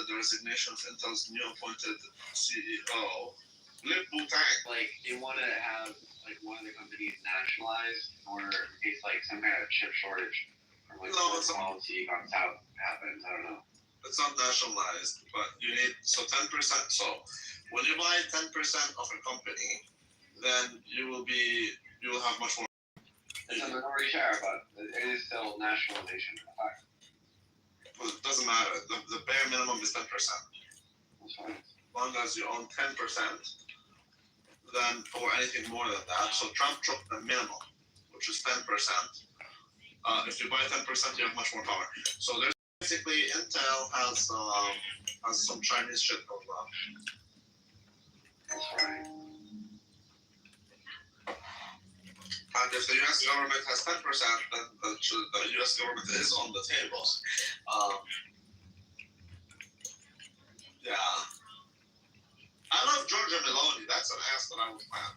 the resignation of Intel's new appointed CEO. Lip Butang. Like, they want to have like one of the companies nationalized, or in case like some kind of chip shortage or like policy on south happens. I don't know. It's not nationalized, but you need 10%. So when you buy 10% of a company, then you will have much more. It's a minority share, but it is still nationalization. Well, it doesn't matter. The bare minimum is 10%. That's fine. As long as you own 10%, then or anything more than that. So Trump took the minimum, which is 10%. If you buy 10%, you have much more power. So there's basically Intel has some Chinese shit going on. That's right. And if the U.S. government has 10%, then the U.S. government is on the table. Yeah. I love Georgia Meloni. That's an ass that I would plan.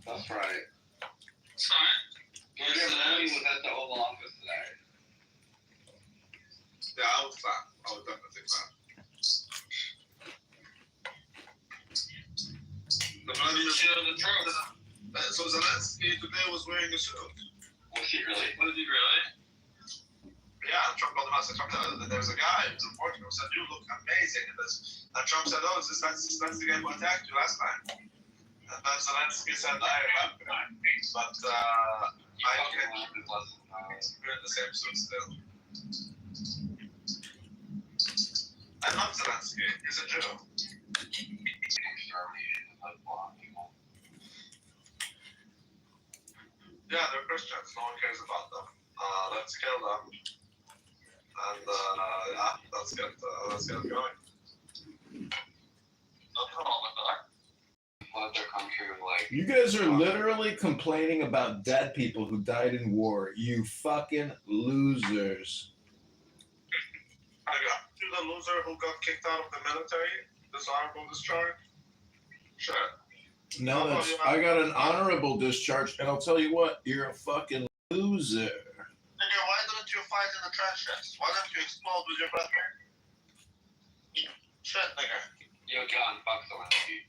That's right. That's fine. Georgia Meloni was at the Oval Office today. Yeah, I would plan. I would definitely plan. The truth. So Zelensky today was wearing a suit. Was he really? Was he really? Yeah, Trump called him out. There was a guy who was reporting who said, "You look amazing in this." And Trump said, "Oh, that's the guy who attacked you last time." And then Zelensky said, "I remember." But I think we're in the same suit still. I love Zelensky. He's a Jew. Yeah, they're Christians. No one cares about them. Let's kill them. And yeah, let's get it going. Nothing wrong with that. Flood their country with like. You guys are literally complaining about dead people who died in war. You fucking losers. You the loser who got kicked out of the military? Dishonorable discharge? Sure. No, I got an honorable discharge, and I'll tell you what, you're a fucking loser. Nigga, why don't you fight in the trenches? Why don't you explode with your brother? Shit, nigga. Yo, John, fuck Zelensky.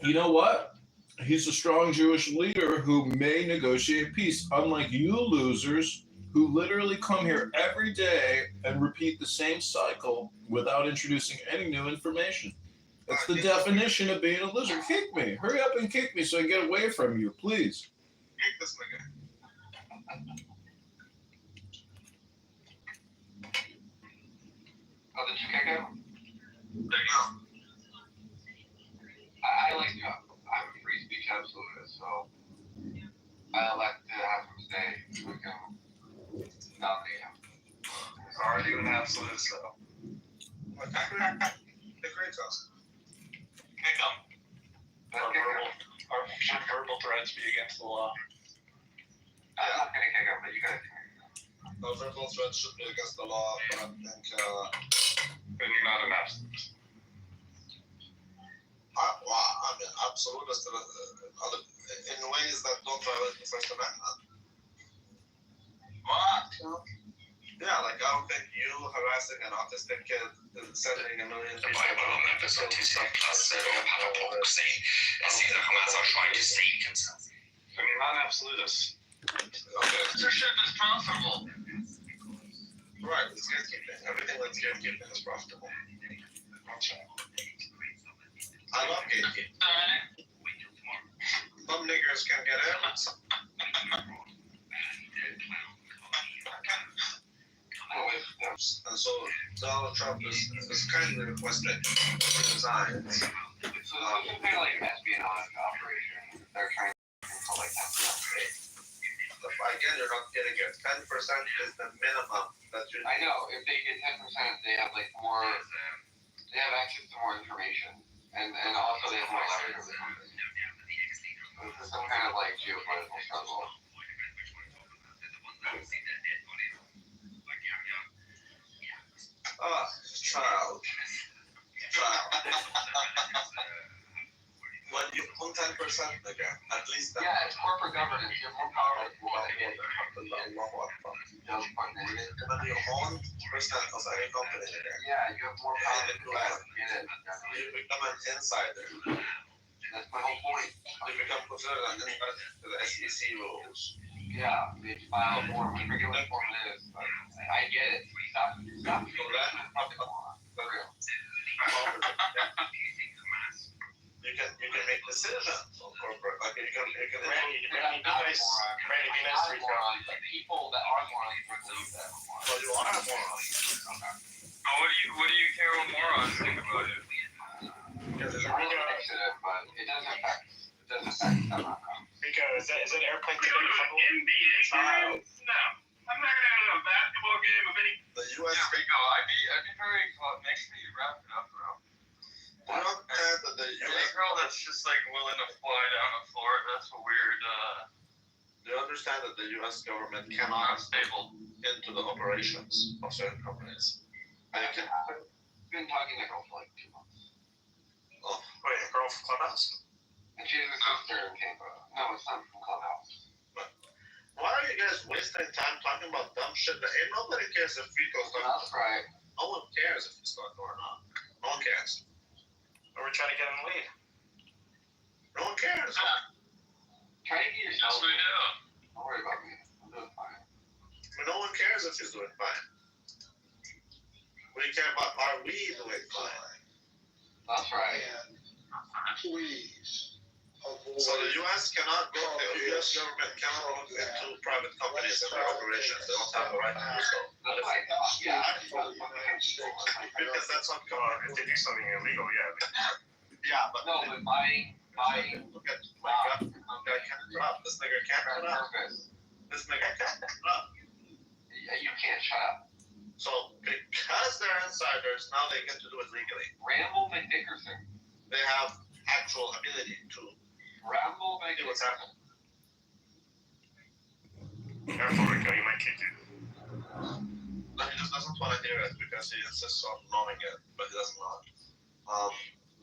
You know what? He's a strong Jewish leader who may negotiate peace, unlike you losers who literally come here every day and repeat the same cycle without introducing any new information. That's the definition of being a loser. Kick me. Hurry up and kick me so I can get away from you, please. Kick this nigga. Oh, did you kick him? There you go. I like to. I'm a free speech absolutist, so I elect to have him stay. We can nominate him. It's already an absolutist, though. Okay. The great house. Kick him. Should verbal threats be against the law? I'm not gonna kick him, but you guys can. No, verbal threats should be against the law, but I think Maybe not enough. I mean, absolutist in ways that don't violate the First Amendment. What? Yeah, like I don't think you harassing an autistic kid, sending a million people. I mean, not absolutist. Okay. Censorship is profitable. Right, it's gatekeeping. Everything that's gatekeeping is profitable. I love gatekeeping. Some niggers can get in. And so Donald Trump is kindly requesting resigns. So this is kind of like an espionage operation. They're trying to control like 10%. Again, you're not getting it. 10% is the minimum that you. I know. If they get 10%, they have like more. They have access to more information, and also they have more leverage over the company. This is some kind of like geopolitical struggle. Child. When you own 10% again, at least that. Yeah, it's corporate governance. You have more power. Allah Akbar. just putting it in. When you own percent of any company, Yeah, you have more power to do it. Get it. you become an insider. That's my whole point. You become considered an insider to the SEC rules. Yeah, they file more. I forget what form it is, but I get it. Stop. So that For real. you can make decisions on corporate. Like you can Randy, be nice. Randy, be nice to yourself. Morons, the people that are morons would believe that. well, you are a moron. Oh, what do you care what morons think about it? Because It's it's really initiative, but it doesn't affect. It doesn't affect. Rico, is an airplane ticket refundable? NBA game? No. I'm not gonna have a basketball game of any. the U.S. Rico, I'd be very make sure you wrap it up, bro. I don't care that the Any U.S. girl that's just like willing to fly down to Florida, that's a weird, Do you understand that the U.S. government cannot stable. into the operations of certain companies? And you can. I've been talking to a girl for like 2 months. Oh, Wait, a girl from Clubhouse? And she's a sister in Tampa. No, it's not from Clubhouse. why are you guys wasting time talking about dumb shit that ain't nobody cares if Rico's talking? That's right. No one cares if he's talking or not. No one cares. Or we're trying to get in the lead. No one cares. Try to get yourself. do. Don't worry about me. I'm doing fine. I mean, no one cares if he's doing fine. We care about are we doing fine? That's right. And please avoid. So the U.S. cannot go. The U.S. government cannot look into private companies and their operations. They don't have the right to do so. That's right. Yeah. Because that's not If they do something illegal, yeah. Yeah, but No, but buying look at my guy. Guy can't drop. This nigga can't for drop. purpose. This nigga can't drop. You can't shut up. So because they're insiders, now they get to do it legally. Ramble McDickerson. They have actual ability to Ramble do what's McDickerson. happening. Careful, Rico, you might kick it. No, he just doesn't want to hear it because he insists on knowing it, but he doesn't know it.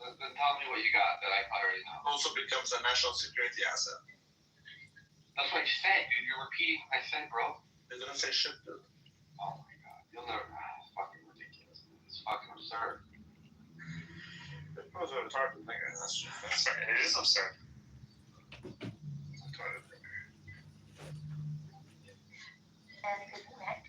Then tell me what you got that I already know. Also becomes a national security asset. That's what you said, dude. You're repeating what I said, bro. He didn't say shit, dude. Oh my god. You'll never. It's fucking ridiculous. It's fucking absurd. It was a retarded nigga. That's Sorry, it is absurd. retarded nigga. And to connect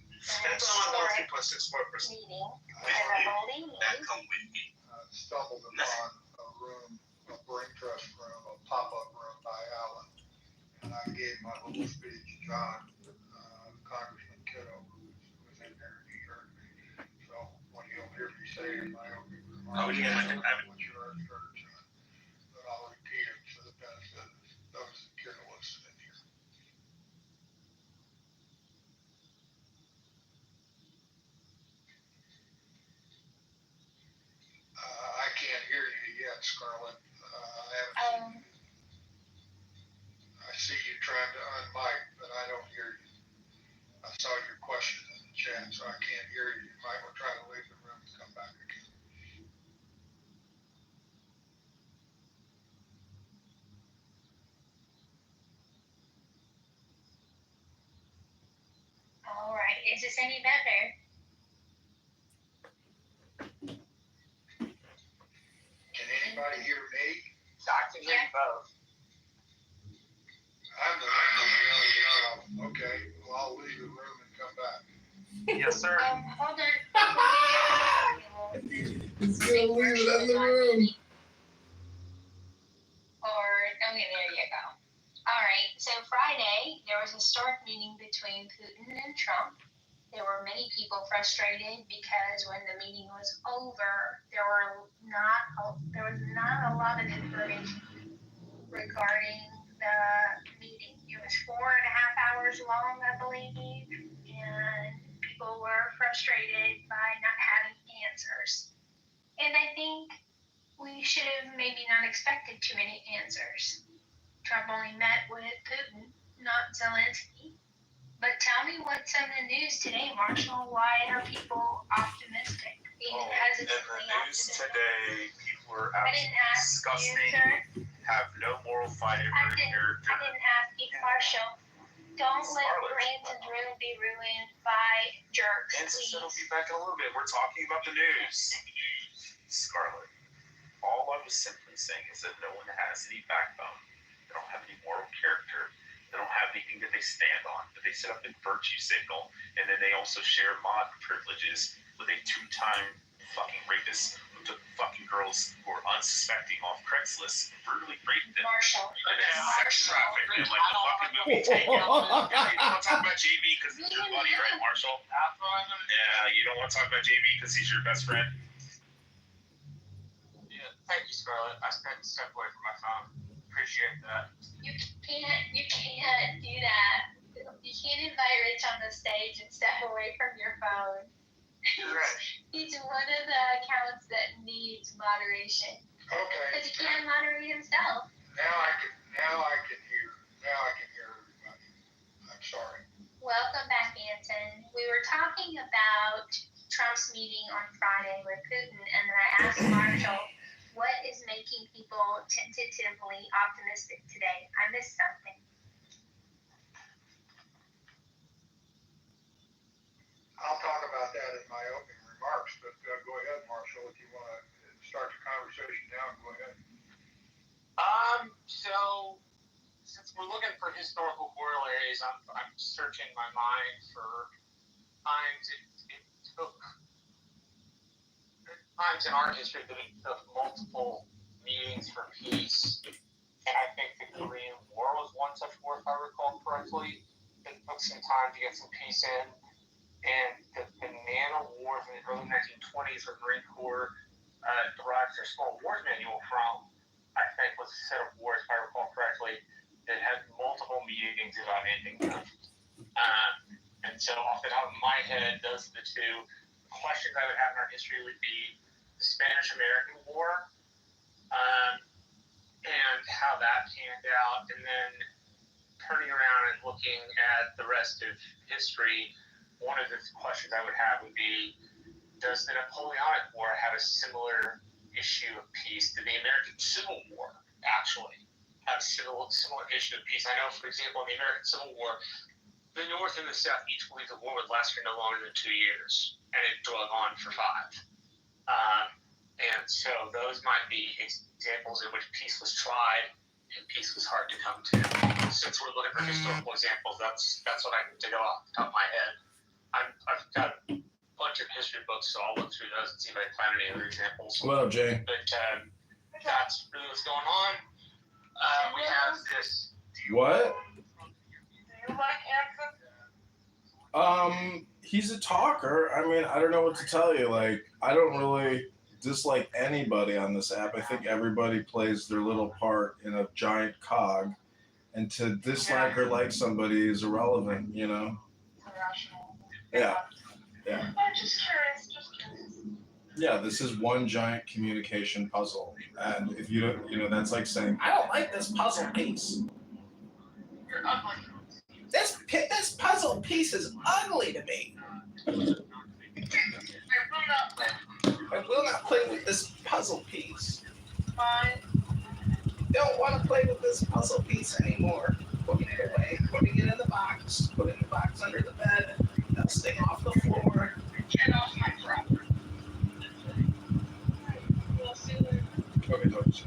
It's on 3.64%. meeting, and the holding That meeting. come with me. Stumbled upon a room, a brain trust room, a pop-up room by Alan. And I gave my little speech, John, Congressman Kitover was in there and he heard me. So what you'll hear me say in my opening remarks, what you already heard, John, but I'll repeat it for the benefit of those that care to listen in here. I can't hear you yet, Scarlett. I see you trying to unmic, but I don't hear you. I saw your question in the chat, so I can't hear you. You might want to try to leave the room and come back again. All right, is this any better? Can anybody hear me? I can hear you both. I'm the one. Okay, well, I'll leave the room and come back. Yes, sir. Hold on. He's gonna leave it in the room. Okay, there you go. All right, so Friday, there was a historic meeting between Putin and Trump. There were many people frustrated because when the meeting was over, there was not a lot of information regarding the meeting. It was 4.5 hours long, I believe, and people were frustrated by not having answers. And I think we should have maybe not expected too many answers. Trump only met with Putin, not Zelensky. But tell me what's in the news today, Marshall. Why are people optimistic? Even In hesitantly the news optimistic? today, people are I didn't ask you, disgusting, sir. have no moral fiber I didn't character. ask you, Marshall. Don't let Scarlet. Branson's room be ruined by please. I'll be back in a little bit. We're talking about the news. Scarlett, all I was simply saying is that no one has any backbone. They don't have any moral character. They don't have anything that they stand on. But they sit up and virtue signal, and then they also share mod privileges with a 2-time fucking rapist who took fucking girls who were unsuspecting off Craigslist and brutally raped them. Marshall. And then sex trafficked them like the fucking movie Taken. Yeah, you don't want to talk about JB because he's your buddy, right, Marshall? Yeah, you don't want to talk about JB because he's your best friend. Yeah, thank you, Scarlett. I spent a step away from my phone. Appreciate that. You can't do that. You can't invite Rich on the stage and step away from your phone. You're right. He's one of the accounts that needs moderation. Okay. Because he can't moderate himself. Now I can hear everybody. I'm sorry. Welcome back, Anton. We were talking about Trump's meeting on Friday with Putin, and then I asked Marshall, what is making people tentatively optimistic today? I missed something. I'll talk about that in my opening remarks, but go ahead, Marshall, if you want to start the conversation now, go ahead. So since we're looking for historical corollaries, I'm searching my mind for times it took times in our history that it took multiple meetings for peace. And I think the Korean War was one such war, if I recall correctly. It took some time to get some peace in. And the Banana Wars in the early 1920s, where the Marine Corps derived their small wars manual from, I think was a set of wars, if I recall correctly, that had multiple meetings about ending them. And so off the top of my head, those are the two questions I would have in our history would be the Spanish-American War and how that panned out, and then turning around and looking at the rest of history, one of the questions I would have would be, does the Napoleonic War have a similar issue of peace? Did the American Civil War actually have a similar issue of peace? I know, for example, in the American Civil War, the North and the South each believed the war would last for no longer than 2 years, and it drug on for 5. And so those might be examples in which peace was tried and peace was hard to come to. Since we're looking for historical examples, that's what I can dig off the top of my head. I've got a bunch of history books, so I'll look through those and see if I can find any other examples. What up, Jay? But that's really what's going on. We have this. What? Do you like Anson? He's a talker. I mean, I don't know what to tell you. Like, I don't really dislike anybody on this app. I think everybody plays their little part in a giant cog, and to dislike or like somebody is irrelevant, you know? Yeah. I'm just curious. Yeah, this is one giant communication puzzle. And if you don't, you know, that's like saying, I don't like this puzzle piece. You're ugly. This puzzle piece is ugly to me. I will not play with this puzzle piece. Fine. Don't want to play with this puzzle piece anymore. Putting it away, putting it in the box, putting the box under the bed, dusting off the floor. Get off my property. Okay, don't.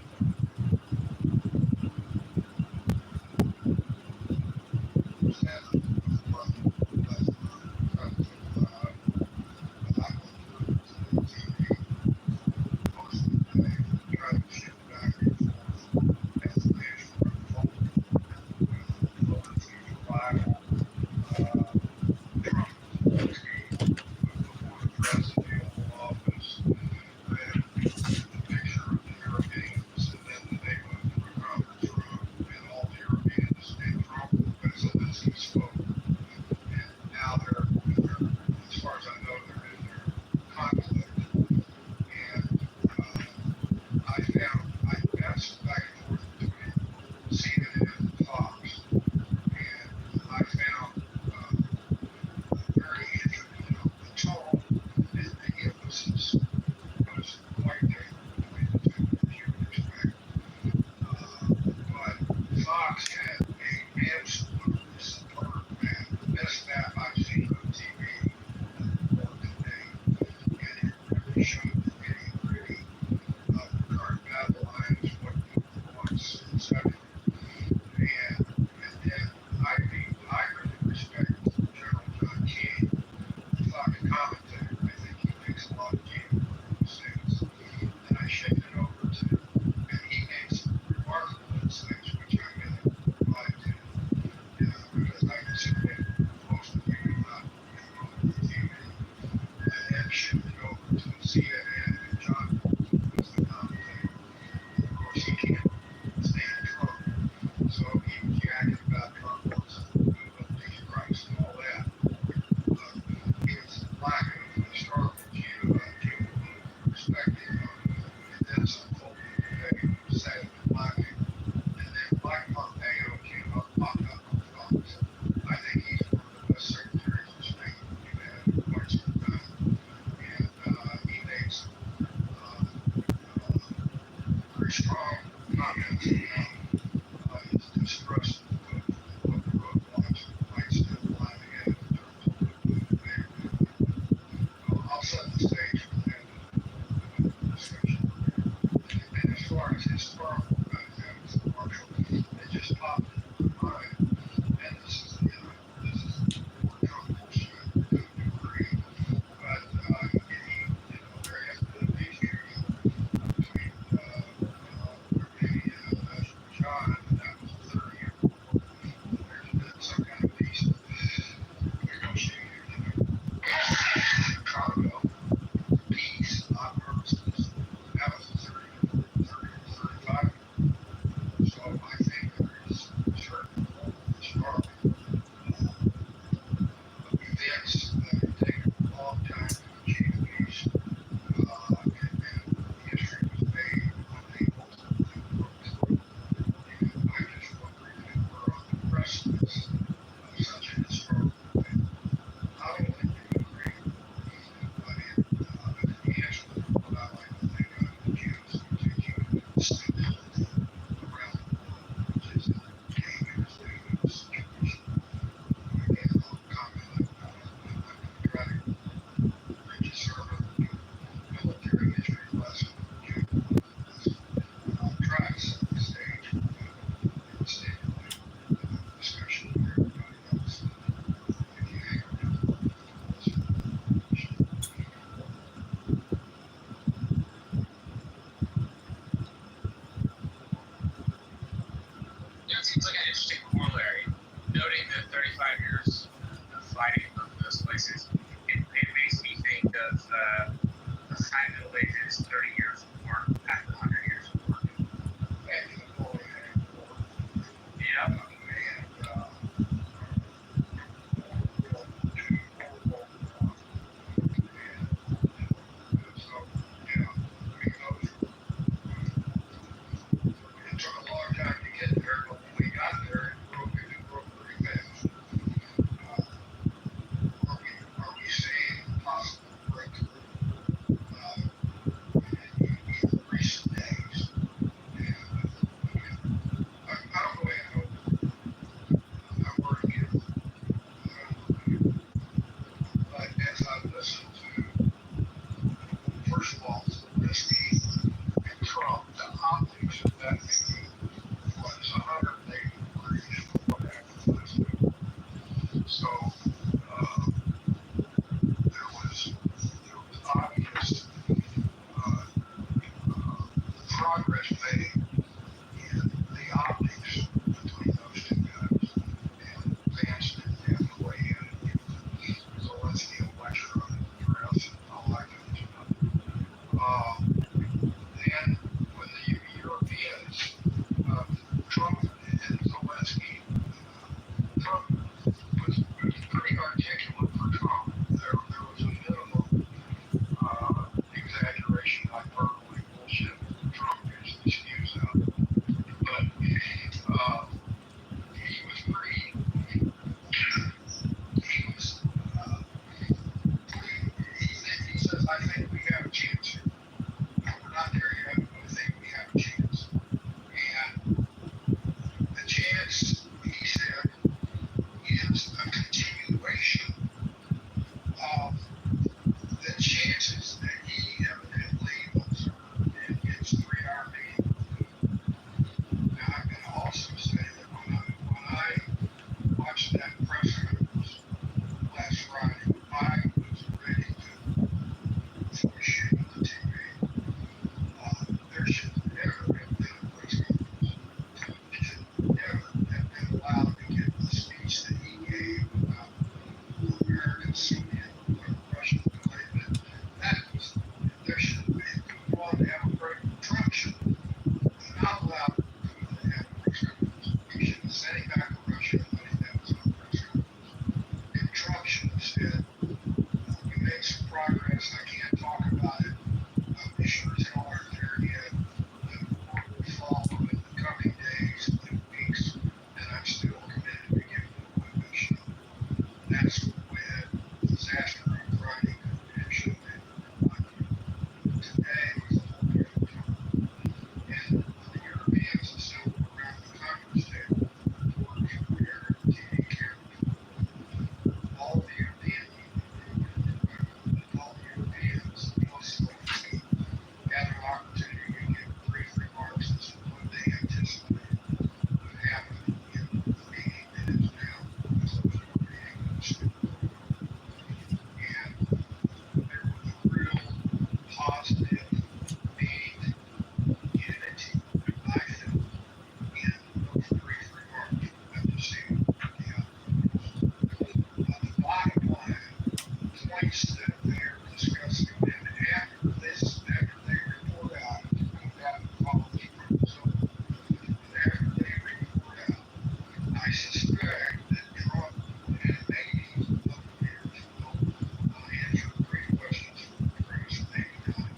suspect that Trump and maybe other leaders will answer great questions from Congress maybe not.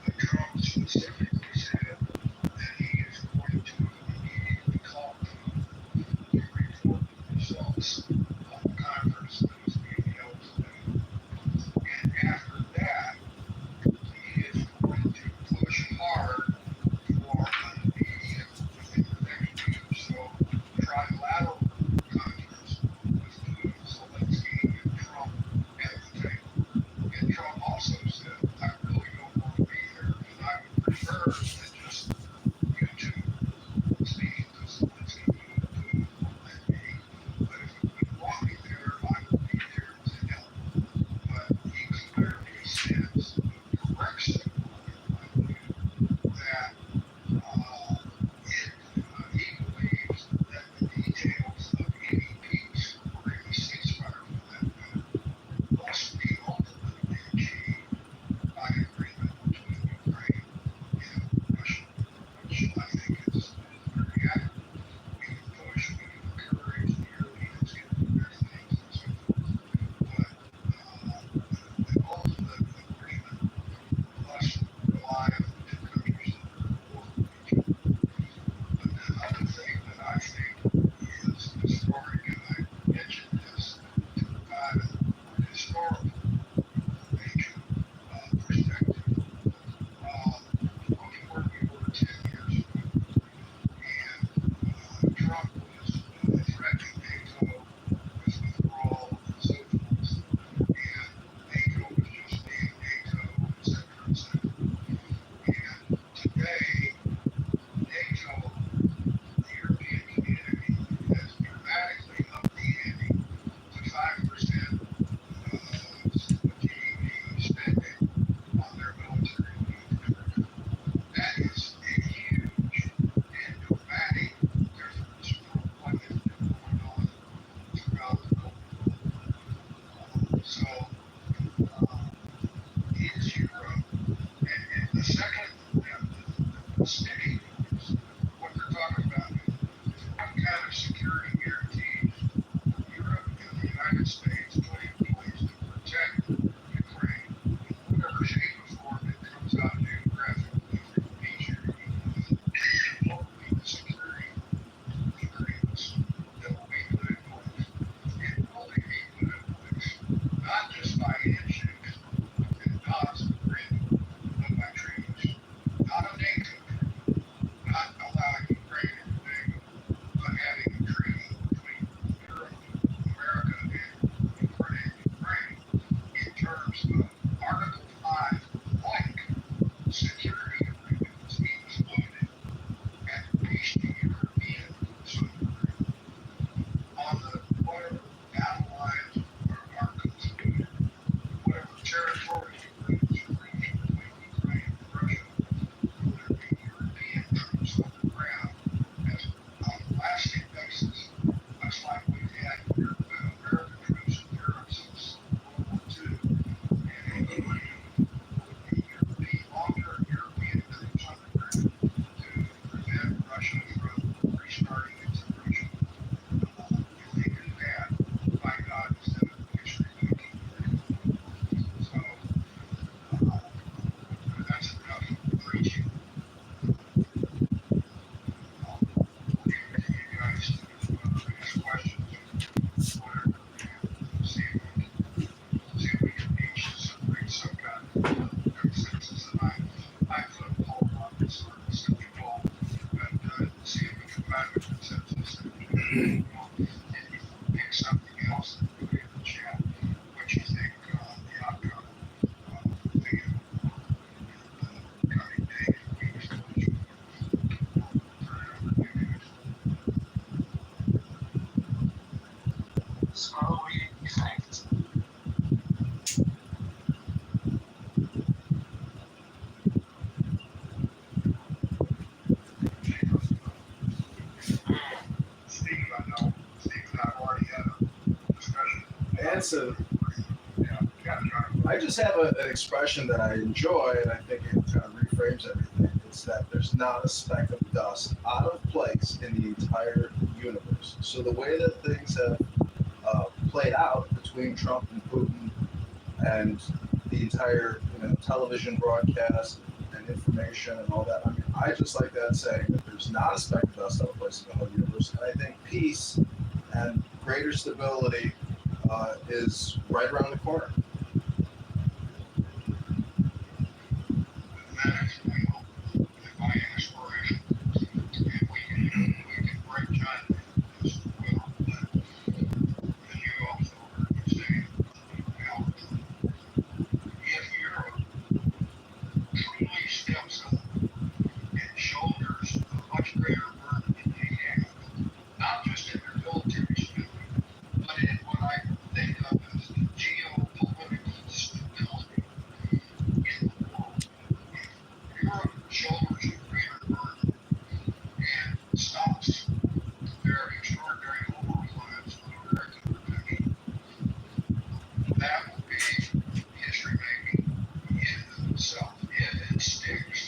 But Trump specifically said that he is going to immediately call Kitover to report the results of the conference that is being held today. And after that, he is going to push hard for an immediate, within the next week or so, trilateral conference with Putin, Zelensky, and Trump at the table. And Trump also said, I really don't want to be there, and I would prefer that just you two speaking to Zelensky, you and Putin won't let me. But if you would want me there, I will be there to help. But he clearly sends the correct signal, in my view, that he believes that the details of any peace or any ceasefire for that matter must be ultimately achieved by agreement between Ukraine and Russia, which I think is very accurate. We can push, we can encourage the Europeans to do their things and so forth, but the ultimate agreement must rely on the two countries that are involved with each other. But the other thing that I think is historic, and I mentioned this to provide a historical nature perspective. Look at where we were 10 years ago, and Trump was threatening NATO with withdrawal and so forth, and NATO was just being NATO, et cetera, et cetera. And today, NATO, the European community, has dramatically upped the ante to 5% GDP spending on their military needs. That is a huge and dramatic difference from what has been going on throughout the Cold War. So, is Europe, and the second, the spending, what they're talking about is what kind of security guarantees Europe and the United States put in place to protect Ukraine in whatever shape or form it comes out geographically from Asia or what will be the security agreements that will be put in place. And will they be put in place not just by handshakes and nods of agreement, but by treaties? Not a NATO treaty, not allowing Ukraine into NATO, but having a treaty between Europe, America, and Ukraine in terms of Article 5 like security agreements included at least the European submarine on the whatever battle lines are concluded, whatever territory agreements are reached between Ukraine and Russia, will there be European troops on the ground as on a lasting basis, much like we've had American troops in Europe since World War II, and including would be long-term European troops on the ground to prevent Russia from restarting its aggression. If they do that, by God, instead of actually making so that's enough preaching. I'll leave it to you guys to ask questions or whatever, and see if we can reach some kind of consensus. And I put a poll on this, or a simple poll, and see if we can find a consensus. And you pick something else and put it in the chat, what you think the outcome will be in the coming days, weeks, months. Turn it over to you guys. Scarlett, what do you think? Steve, I know. Steve and I have already had a discussion. And so Yeah, I just have an expression that I enjoy, and I think it kind of reframes everything. It's that there's not a speck of dust out of place in the entire universe. news. So the way that things have played out between Trump and Putin and the entire television broadcast and information and all that. I mean, I just like that saying that there's not a speck of dust on a place in the whole universe. And I think peace and greater stability is right around the corner. If I ask for it, if we can break China, this will, but as you also heard me say, well, if Europe truly steps up and shoulders a much greater burden than they have, not just in their military spending, but in what I think of as the geopolitical stability in the world. If Europe shoulders a greater burden and stops their extraordinary overflights of American protection, that will be history making in and of itself if it sticks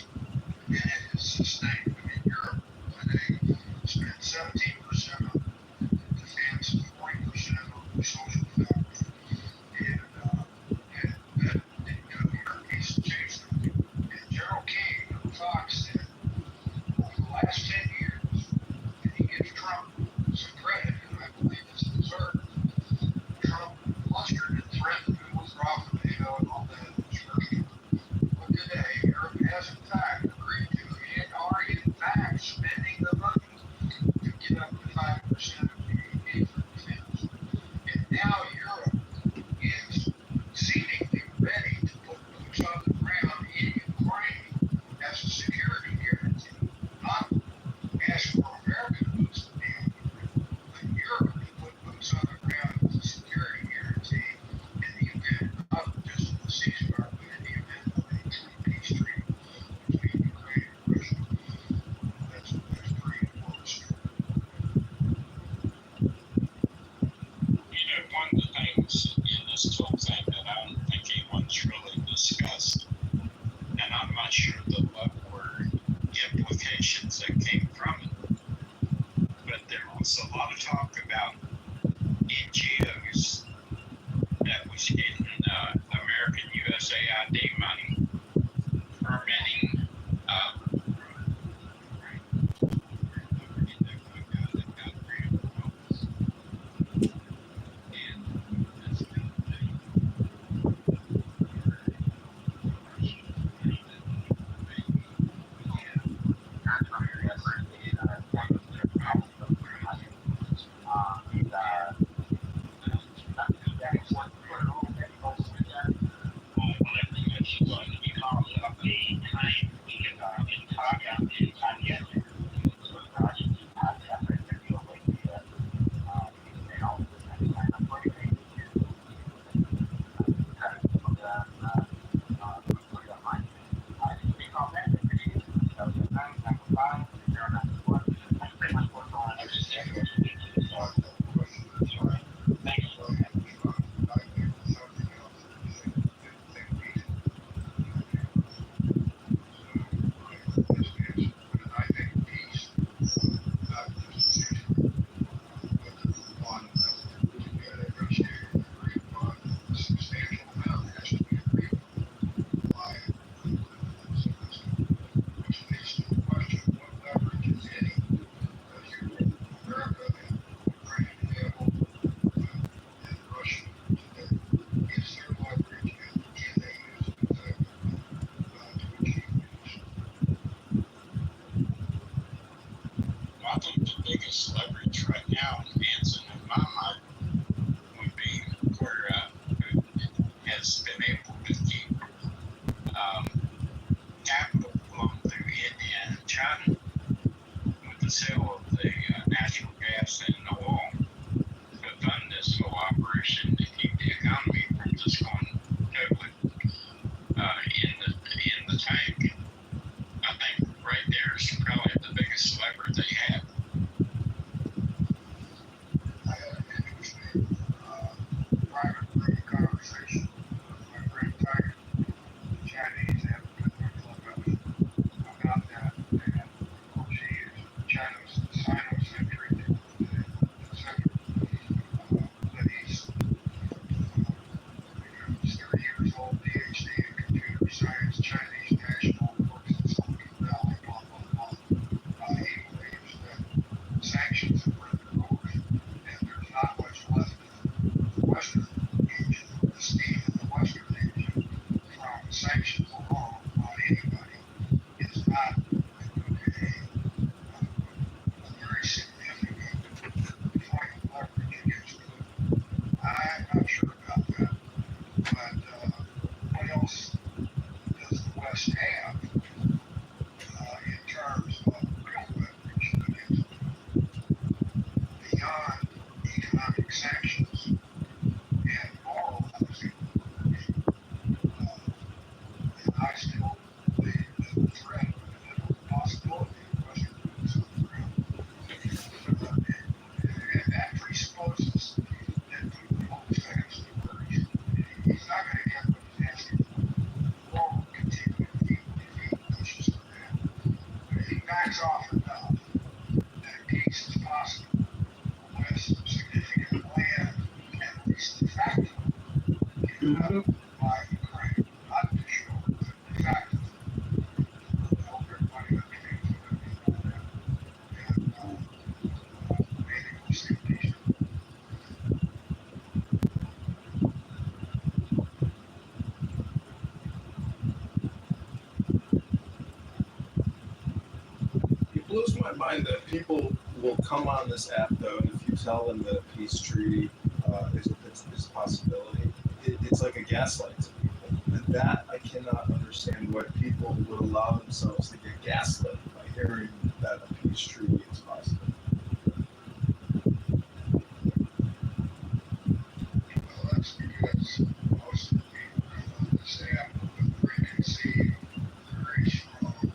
and it is sustained. I mean, Europe today spends 17% on defense and 40% on the social fabric, and that Europe needs to change that. And General King of Fox said over the last 10 years, and he gives Trump some credit, and I believe it's deserved. Trump blustered and threatened to withdraw from NATO and all that in his first term. But today, Europe has in fact agreed to and are in fact spending the money to get up to 5% of GDP for defense. And now Europe is seemingly ready to put boots on the ground in Ukraine as a security guarantee, not ask for American boots to be on the ground, but Europe to put boots on the ground as a security guarantee in the event not just of the ceasefire, but in the event of a true peace treaty between Ukraine and Russia. That's pretty important stuff. One of the things in this whole thing that I don't think anyone's really discussed, and I'm not sure the level or implications that came from it, but there was a lot of talk about NGOs that was getting American USAID money permitting I think the biggest leverage right now, Hanson, in my mind, would be where Putin has been able to keep capital flowing through India and China with the sale of the natural gas and the oil to fund this whole operation to keep the economy from just going totally in the tank. I think right there is probably the biggest lever they have. I had an interesting private room conversation with my friend Tiger, the Chinese advocate in Clubhouse, about that. And of course, he is China's Sino-centric sanctions and moralizing and I still believe that the threat and the possibility of Russia doing something around and that presupposes that Putin always has to worry. He's not going to get what he's asking for. The war will continue if he pushes for that. But if he backs off enough that peace is possible with significant land, at least de facto, given up by Ukraine. Not de jure, but de facto. I hope everybody understands what I mean by that. And maybe we'll see peace. It blows my mind that people will come on this app though, and if you tell them that a peace treaty is a possibility, it's like a gaslight to people. And that I cannot understand why people would allow themselves to get gaslit by hearing that a peace treaty is possible. Well, that's because most of the people come on this app with preconceived, very strong,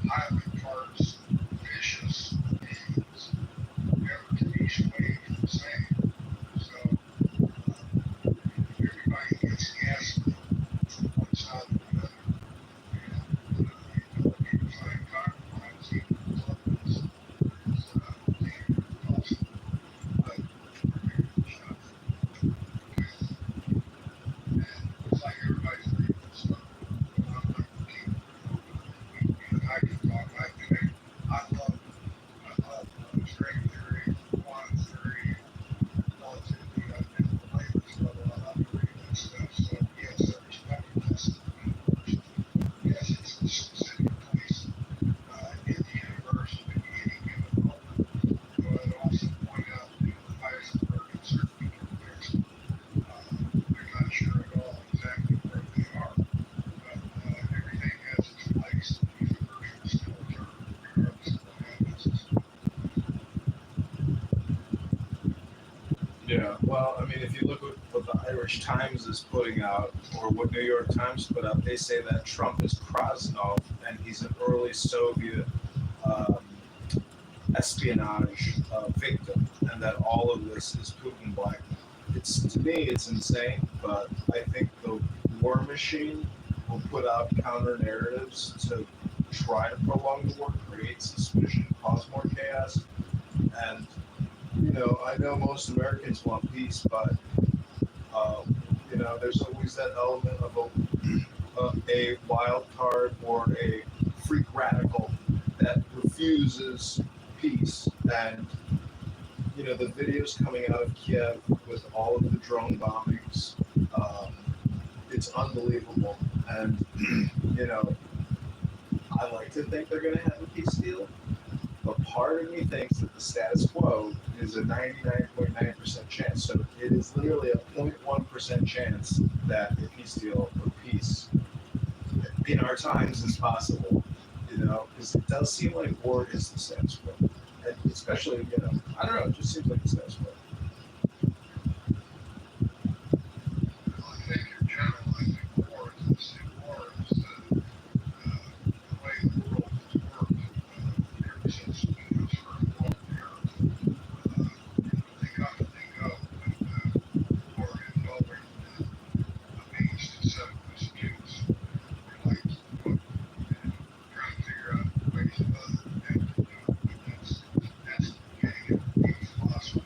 highly partisan, vicious aims, never to each way the same. So, everybody gets gas from one side or the other. And, you find compromise even in clubs is dangerous also. But, and it's like everybody's reading this stuff. But I'm like, I can talk, I love string theory, quantum theory, relativity. I've been at the latest level. I love reading that stuff. So yes, I respect it. That's the universe. Yes, it's the specific place in the universe at any given moment. But I'd also point out the Heisenberg and certainly there's they're not sure at all exactly where they are. But everything has its place. The universe will still turn regardless of what happens. Yeah, well, I mean, if you look at what the Irish Times is putting out, or what New York Times put out, they say that Trump is Krasnov, and he's an early Soviet espionage victim, and that all of this is Putin blackmail. To me, it's insane, but I think the war machine will put out counter narratives to try to prolong the war, create suspicion, cause more chaos, and I know most Americans want peace, but there's always that element of a wild card or a freak radical that refuses peace. And the videos coming out of Kiev with all of the drone bombings, it's unbelievable. And I like to think they're going to have a peace deal. But part of me thinks that the status quo is a 99.9% chance. So it is literally a 0.1% chance that a peace deal or peace in our times is possible. Because it does seem like war is the status quo. And especially, I don't know, it just seems like the status quo. Well, I think in general, I think war is the same. War is the way the world has worked ever since the first world era. They come and they go, but war has always been a means to settle disputes. We're like, trying to figure out ways of other than to do it. But that's the beginning of the philosophy.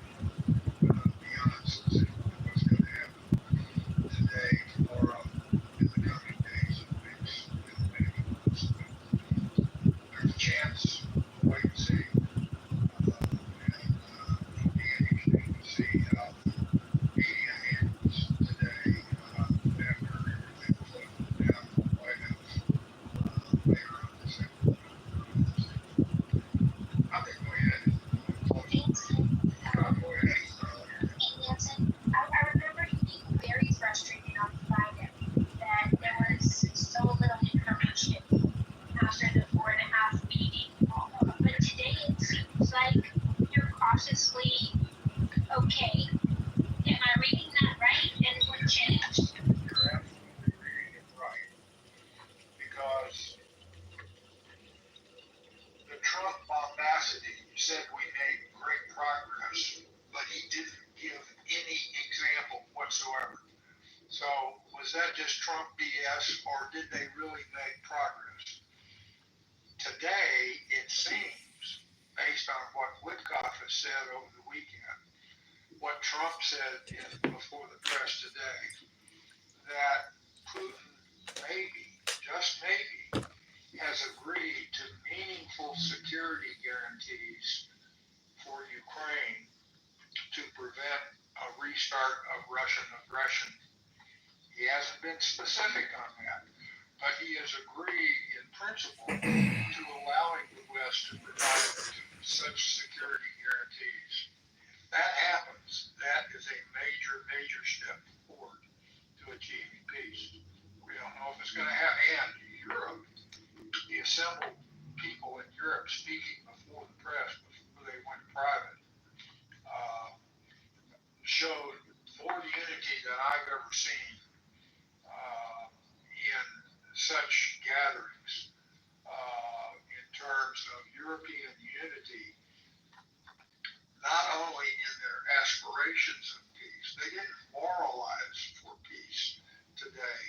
just Trump BS, or did they really make progress? Today, it seems, based on what Witkoff has said over the weekend, what Trump said before the press today, that Putin maybe, just maybe, has agreed to meaningful security guarantees for Ukraine to prevent a restart of Russian aggression. He hasn't been specific on that, but he has agreed in principle to allowing the West to provide such security guarantees. If that happens, that is a major, major step forward to achieving peace. We don't know if it's going to happen. And Europe, the assembled people in Europe speaking before the press, before they went private, showed more unity than I've ever seen in such gatherings in terms of European unity, not only in their aspirations of peace. They didn't moralize for peace today.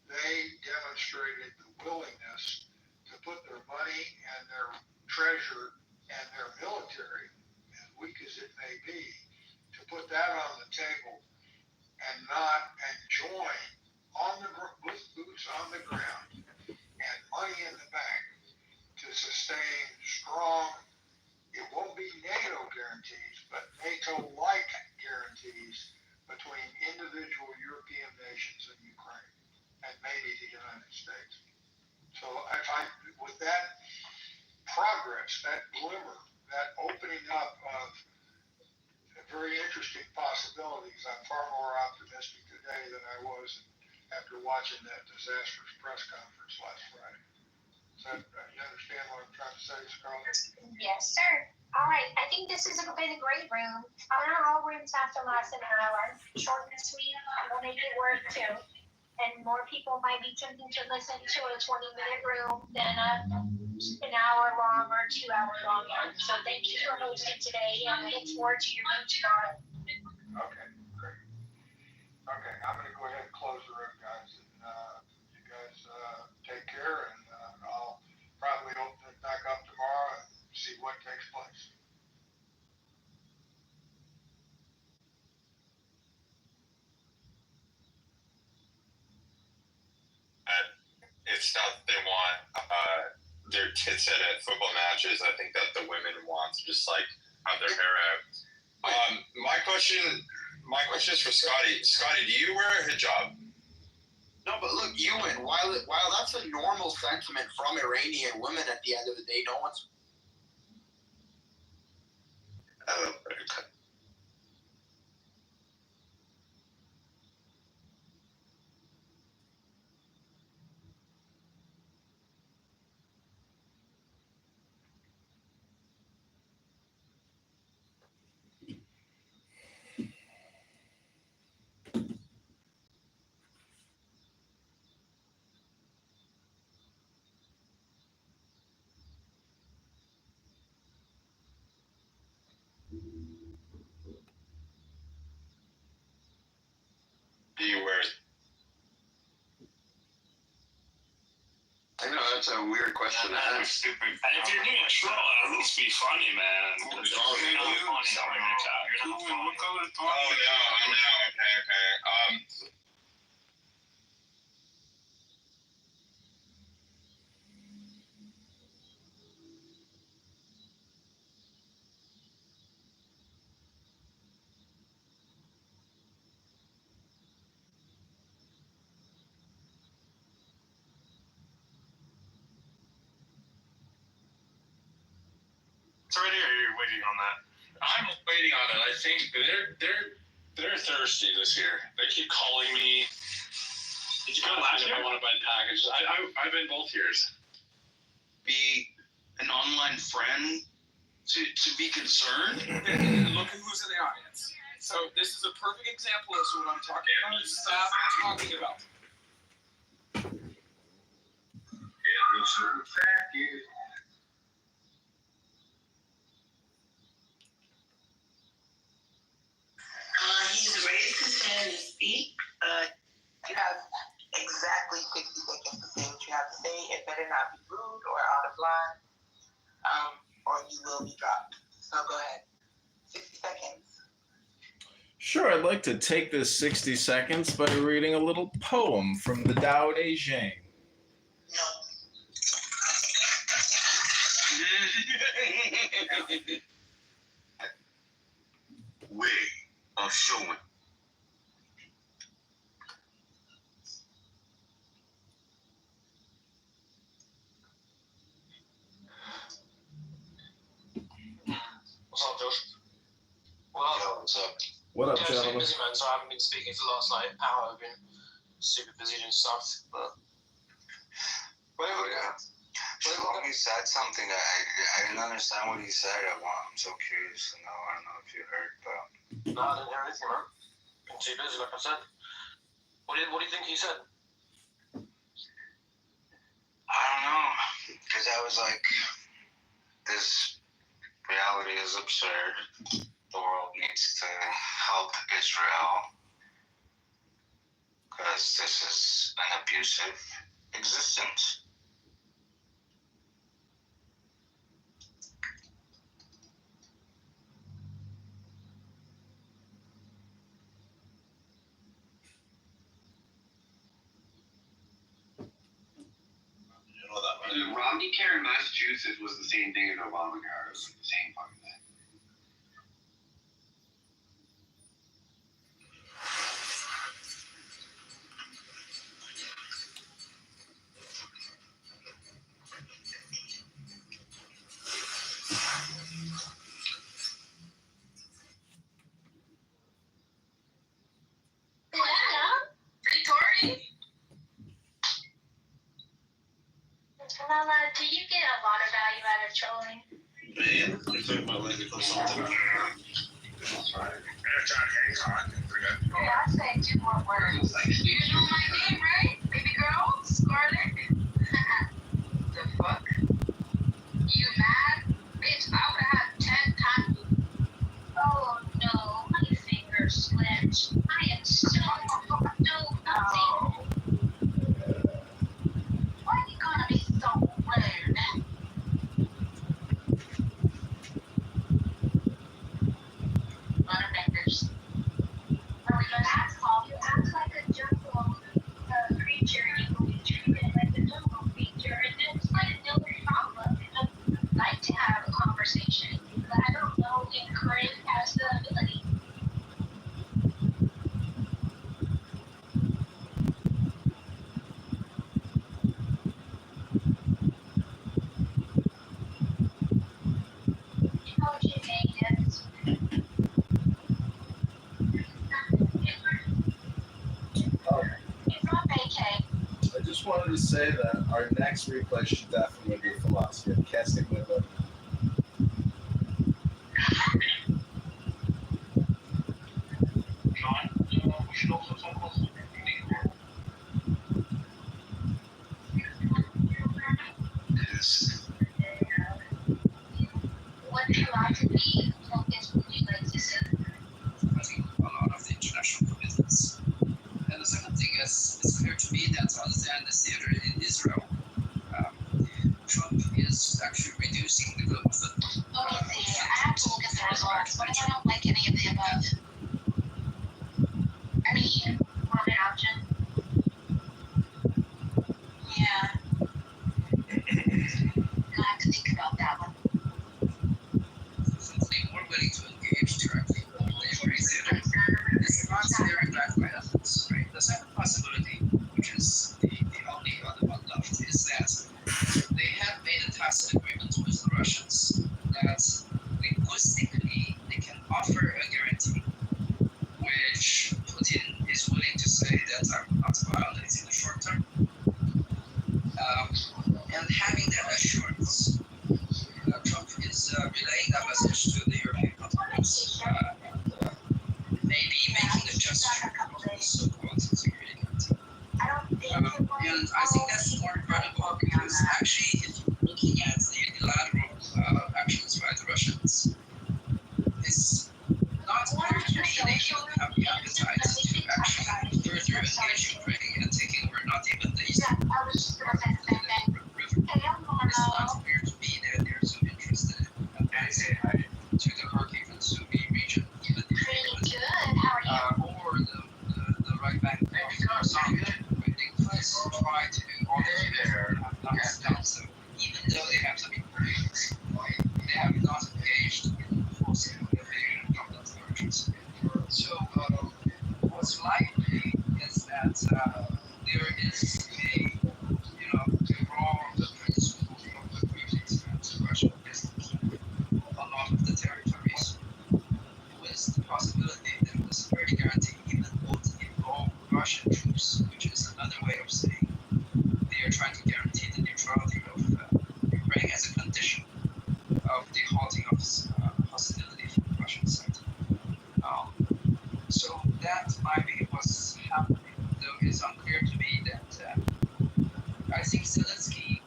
They demonstrated the willingness to put their money and their treasure and their military, as weak as it may be, to put that on the table and join with boots on the ground and money in the bank to sustain strong, it won't be NATO guarantees, but NATO-like guarantees between individual European nations and Ukraine, and maybe the United States. So with that progress, that glimmer, that opening up of very interesting possibilities, I'm far more optimistic today than I was after watching that disastrous press conference last Friday. You understand what I'm trying to say, Scarlett? Yes, sir. All right. I think this has been a great room. I don't know, all rooms have to last an hour. Short and sweet. We'll make it work too. And more people might be tempted to listen to a 20-minute room than an hour long or 2 hour long one. So thank you for hosting today, and I look forward to your room tomorrow. Okay, great. Okay, I'm going to go ahead and close the room, guys. And you guys take care, and I'll probably open it back up tomorrow and see what takes place. It's not that they want their tits at football matches. I think that the women want to just like have their hair out. My question is for Scotty. Scotty, do you wear a hijab? No, but look, Ewan, while that's a normal sentiment from Iranian women, at the end of the day, no one's. Okay. Do you wear? I know that's a weird question to ask. Stupid. And if you're doing a troll, at least be funny, man. Oh, You're not funny. You're not funny. Oh no. Okay. It's right here. You're waiting on that. I'm waiting on it. I think they're thirsty this year. They keep calling me. Did you go last year? I want to buy packages. I've been both years. Be an online friend to be concerned. Look at who's in the audience. So this is a perfect example as to what I'm talking about. Stop talking about. He's raised his hand to speak. You have Sure, I'd like to take this 60 seconds by reading a little poem from the Tao Te Ching. Way of showing. What's up, Josh? Well, What's up? What up, yeah, I've been gentlemen? busy, man, so I haven't been speaking for the last hour. I've been super busy doing stuff, but. He said something that I didn't understand what he said. I'm so curious to know. I don't know if you heard, but. No, I didn't hear anything, man. Been too busy, like I said. What do you think he said? I don't know. Because I was like, this reality is absurd. The world needs to help Israel. Because this is an abusive existence. Dude, Romney Care in Massachusetts was the same thing as Obamacare. It was like the same fucking thing. Lala, do you get a lot of value out of trolling? Man, you're talking about like or something. That's right. Hey, I said 2 more words. You know my name, right? Baby girl? Scarlett? The fuck? You mad? Bitch, I would have 10 times. Oh no, my finger slipped. I am so nothing. Why are you gonna be so rude? Butterfingers. Oh, you asshole. You act like a jungle creature. You will be treated like a jungle creature. And it's like no problem. I'd like to have a conversation, but I don't know if Corinne has the ability. Oh, she made it. Oh, It's not vacay. I just wanted to say that our next replay should definitely be philosophy. I'm casting my vote. John, we should also talk about something unique. What philosophy focus would you like to see? I think a lot of the international commitments. And the second thing is, it's clear to me that other than the theater in Israel, Trump is actually reducing the global footprint. Okay, I have to look at the results, but I don't like any of the above. I mean, want an option? Yeah. I have to think about that one. Since they were willing to engage directly with the Israeli theater, it's not very backed by efforts, right? The second possibility, which is the only other one left, is that they have made a tacit agreement with the Russians that linguistically they can offer a guarantee, which Putin is willing to say that I'm not violent in the short term. And having that assurance, Trump is relaying that message to the European countries, maybe making a gesture of so-called security guarantee. And I think that's more credible because actually, if you're looking at the unilateral actions by the Russians, it's not clear to me they even have the appetite to actually further engage Ukraine and taking over not even the eastern river. It's not clear to me that they're so interested in advancing to the Kharkiv and Sumy region, even if Pretty good. How are you So what's likely is that there is a wrong principle of agreement that Russia is to keep a lot of the territories, with the possibility that the security guarantee even would involve Russian troops, which is another way of saying they are trying to guarantee the neutrality of Ukraine as a condition of the halting of hostility from the Russian side. So that might be what's happening, though it's unclear to me that I think Zelensky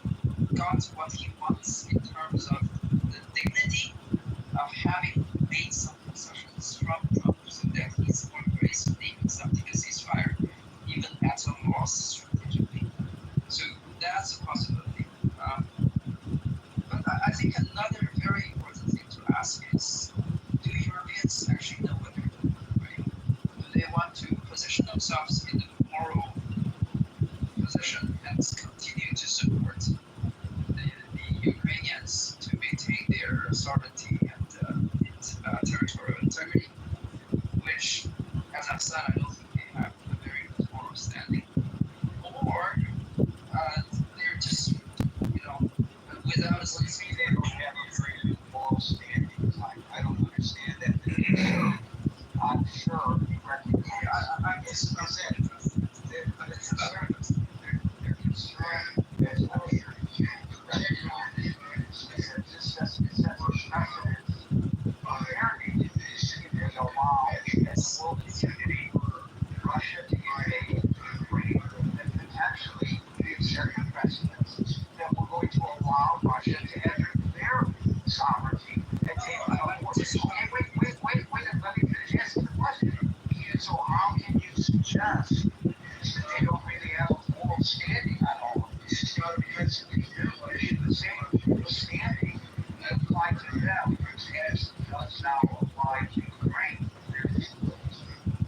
got what he wants in terms of the dignity of having made some concessions from Trump, so that he's more gracefully accepting a ceasefire, even at a loss strategically. So that's a possibility. But I think another very important thing to ask is, do Europeans actually know what they're doing, right? Do they want to position themselves in the moral position and continue to support the Ukrainians to maintain their sovereignty and territorial integrity, which, as I've said, I don't think they have a very good moral standing, or they're just, without a sense They don't have a very good moral standing. I don't understand that. I'm sure you recognize. I guess that's it. They're concerned as well here. Apparently, there's a law that will continue for Russia to invade Ukraine, and potentially the second precedent that we're going to allow Russia to enter their sovereignty. And wait, let me finish asking the question. So how can you suggest that they don't really have a moral standing on all of this? Because they do, but it's the same standing that applies to them as does now apply to Ukraine. The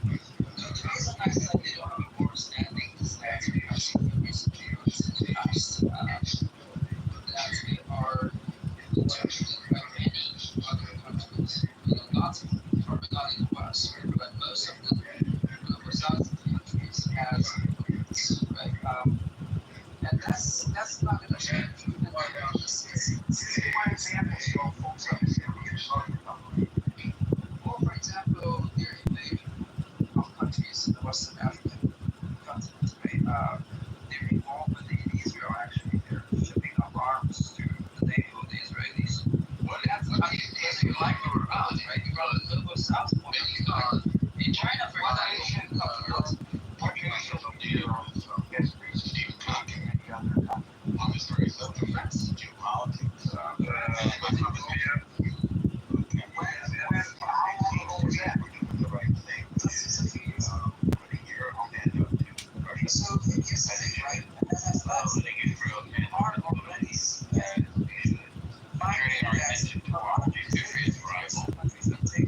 reason I said they don't have a moral standing is that I think the recent years in the past that they are interpreted by many other countries, not in the West, but most of the south countries as immigrants, right? And that's not going to change. One example, so folks understand what you're talking about. Well, for example, their invasion of countries in the Western African continent, right? Their involvement in Israel, actually, they're shipping up arms to the NATO, the Israelis. Well, that's, I mean, whether you like it or not, right? You got a little south point. In China, for example, What you do is recently talking any other country. So that's geopolitics. How long ago was that? The right thing. Putting your own hand up to Russia. So yes, I think, right? And that's hard already. And finding that a lot of these countries that take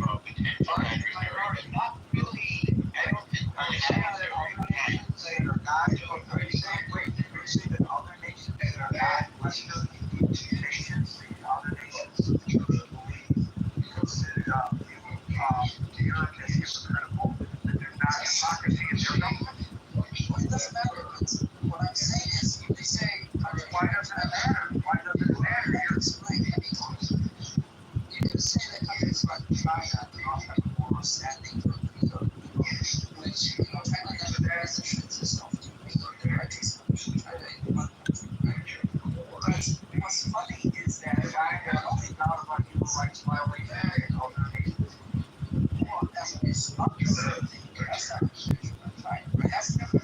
not really. I don't think that are not, but you say that other nations that are not Western nations, the other nations believe, consider Europe as hypocritical, that there's not democracy in their government. Well, it doesn't matter. What I'm saying is, if they say, why doesn't it matter? Why doesn't it matter? You're explaining anything. You can say that countries like China do not have a moral standing for freedom, which, China never has a itself to be the rights of China in one country, right? But what's funny is that China only not about human rights violations in other nations. well, it's not the same thing. That's not the situation of China, right? That's never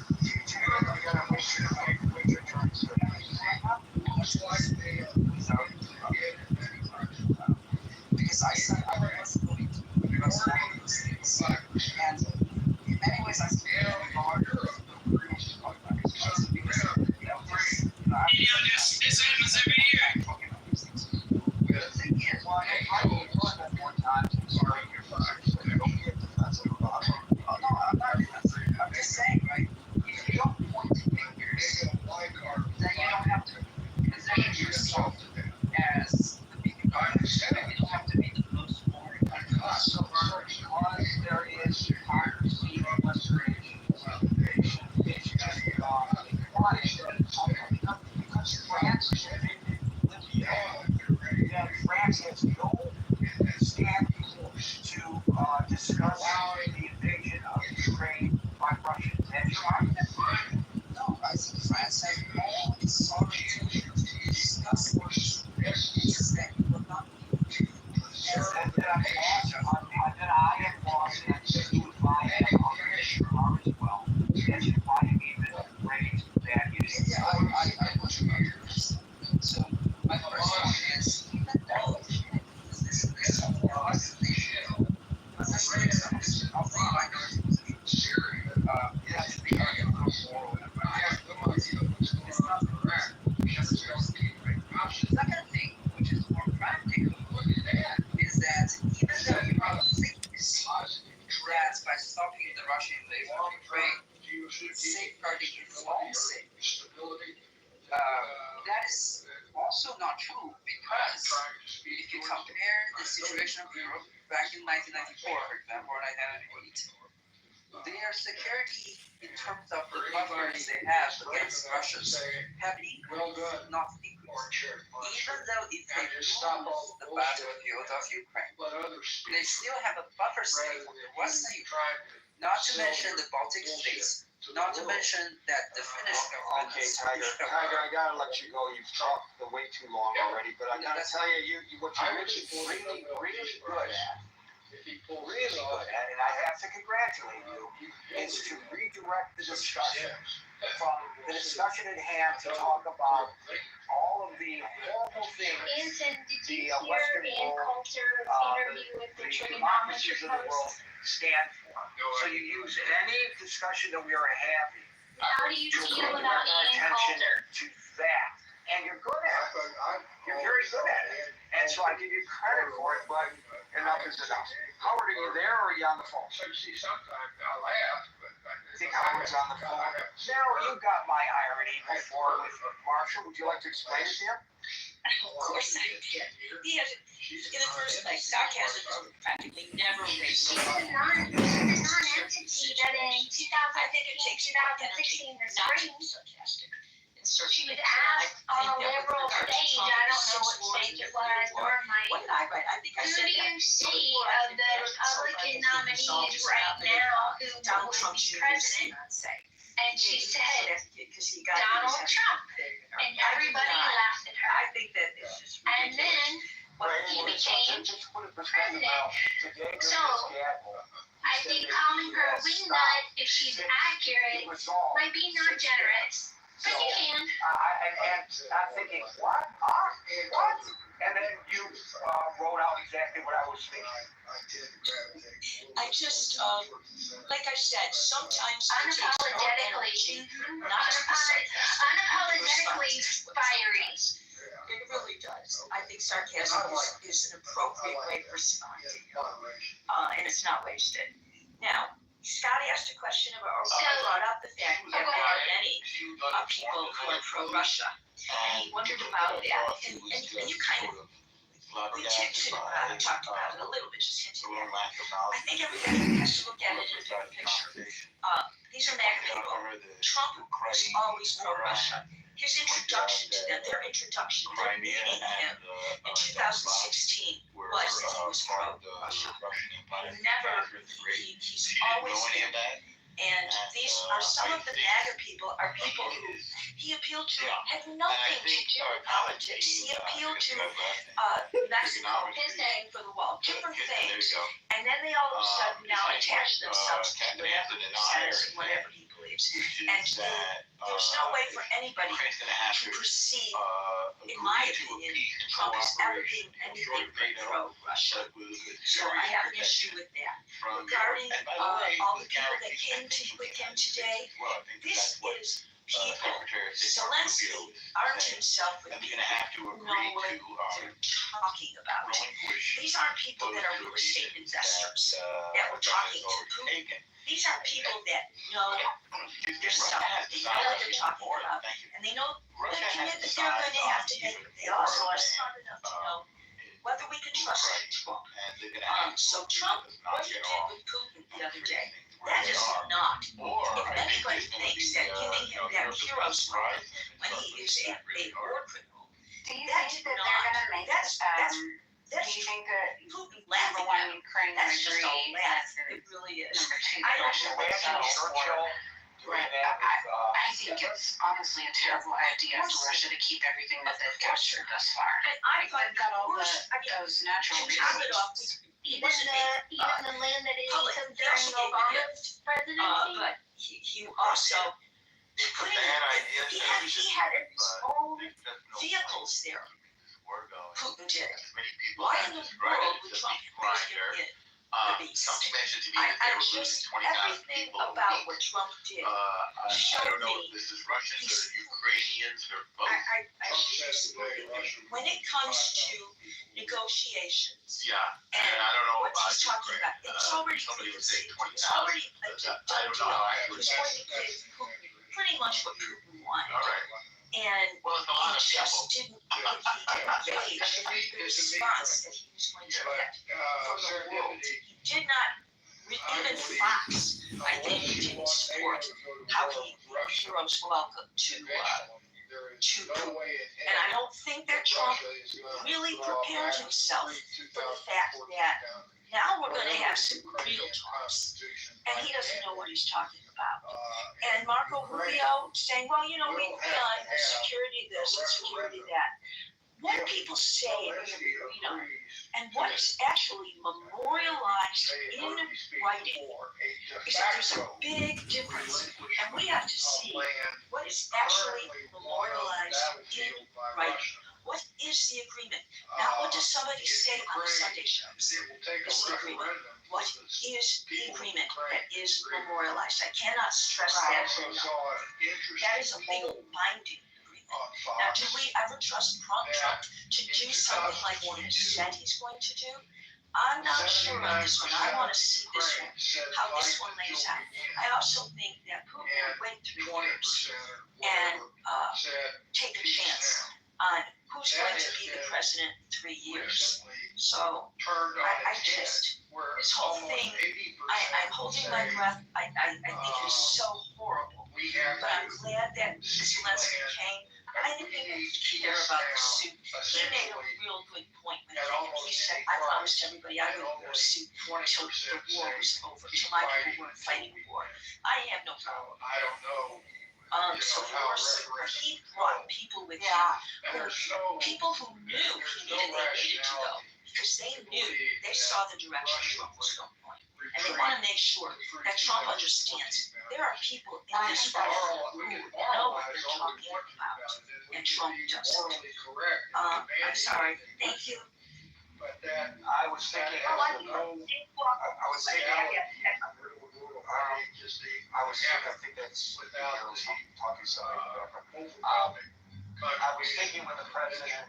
because I said I was going to address all of those things, and in many ways I feel This happens every year. The thing is, I will spend more time to sorry, you're fine. Don't get defensive about it. oh no, I'm not defensive. I'm just saying, right? Russia invaded Ukraine, safeguarding its own safety. That is also not true because if you compare the situation of Europe back in 1994, for example, or 1998, their security in terms of the buffers they have against Russians have increased, not decreased. Even though if they lose the battlefield of Ukraine, they still have a buffer state on the western Ukraine, not to mention the Baltic states, not to mention that the Finnish government. Okay, Tiger, I gotta let you go. You've talked way too long already, but I gotta tell you, what you're really good at, and I have to congratulate you, is to redirect the discussion from the discussion at hand to talk about all of the horrible things Anson, did the you hear Western Ann world, Coulter's interview with the democracies Trigonometry of the world Post? stand for. So you use any discussion that we are having How do you to feel redirect about our Ann attention Coulter? to that. And you're good at it. You're very good at it. And so I give you credit for it, but enough is enough. Howard, are you there or are you on the phone? Sometimes I laugh, but I think Howard's on the phone. Now, you got my irony before with Marshall. Would you like to explain it to him? Of course I did. In the first place, sarcasm is practically never She's racist. a non-entity that in 2016, the spring, Sarcastic. she was asked on a liberal stage, I don't know what stage it was, or my, What did I write? I think I who said do that. you see of the Republican nominees right now who Donald would Trump be should president? And she said, Donald Trump. And everybody laughed at her. I think that is just And then he became president. So I think calling her a wingnut, if she's accurate, might be not generous. But you can. And I'm thinking, what? What? And then you wrote out exactly what I was thinking. I just, like I said, sometimes it takes more Unapologetically, energy not to be unapologetically fiery. It really does. I think sarcasm is an appropriate way to respond to you. And it's not wasted. Now, Scott asked a question about, or brought up the fact that there are many people who are pro-Russia. And he wondered about that. And you kind of, we talked about it a little bit, just hinted at it. I think everybody has to look at it in a different picture. These are MAGA people. Trump was always pro-Russia. His introduction to them, their introduction, their meeting him in 2016 was that he was pro-Russia. He's always been. And these are some of the MAGA people, are people who he appealed to had nothing to do with politics. He appealed to Mexico, his name for the wall, different things. And then they all of a sudden now attach themselves to whatever he says and whatever he believes. And there's no way for anybody to perceive, in my opinion, Trump as ever being anything but pro-Russia. So I have an issue with that. Regarding all the people that came with him today, this is people. Zelensky armed himself with people who know what they're talking about. These aren't people that are real estate investors that we're talking to. These are people that know their stuff. They know what they're talking about. And they know the commitment they're going to have to make. They also are smart enough to know whether we can trust them. So Trump, what he did with Putin the other day, that is not. If anybody thinks that giving him that hero's moment when he is a war criminal, do you think that they're going to make that's do you think that Putin number laughing one, at him. Ukraine will That's just agree, all laugh. and It really is. number two, I don't Russia know will what support? Doing that with, I think it's honestly a terrible idea for Russia to keep everything that they've captured thus far. And I thought They've got all those natural to top it off, resources. Even the land that is public during there's Obama's presidency. but he also put in, he had his own vehicles there. Putin did. Why in the world would Trump make him beast. Something mentioned to me that they were losing 20,000 everything people a about week. what Trump did I showed don't know me if this is Russians or Ukrainians or both. I when it comes to negotiations, Yeah, and I don't know what about he's talking Ukraine. about, it's already Somebody would preconceived. say 20,000. It's already a I done don't know deal. how accurate He's going to give Putin pretty much what Putin wanted. All right. And Well, it's a lot of he people. just didn't engage in the response that he was going to get from the world. He did not, even Fox, I think he didn't support how he heroes welcome to Putin. And I don't think that Trump really prepared himself for the fact that now we're going to have some real talks. And he doesn't know what he's talking about. And Marco Rubio saying, well, you know, we've done security this and security that. What people say, you know, and what is actually memorialized in writing is that there's a big difference. And we have to see what is actually memorialized in writing. What is the agreement? Not what does somebody say on the Sunday shows. It's the agreement. What is the agreement that is memorialized? I cannot stress that enough. That is a legal binding. Now, do we ever trust Trump to do something like what he said he's going to do? I'm not sure on this one. I want to see this one, how this one lays out. I also think that Putin will wait 3 years and take a chance on who's going to be the president in 3 years. So I just, this whole thing, I'm holding my breath. I think it is so horrible. But I'm glad that Zelensky came. I didn't care about the suit. He made a real good point with it. He said, I promised everybody I wouldn't wear a suit until the war was over, until my people weren't fighting war. I have no problem. So he brought people with him, people who knew they needed to go, because they knew, they saw the direction Trump was going. And they want to make sure that Trump understands there are people in this world who know what they're talking about, and Trump doesn't. I'm sorry. Thank you. I was thinking, I think that's talking something. I was thinking when the president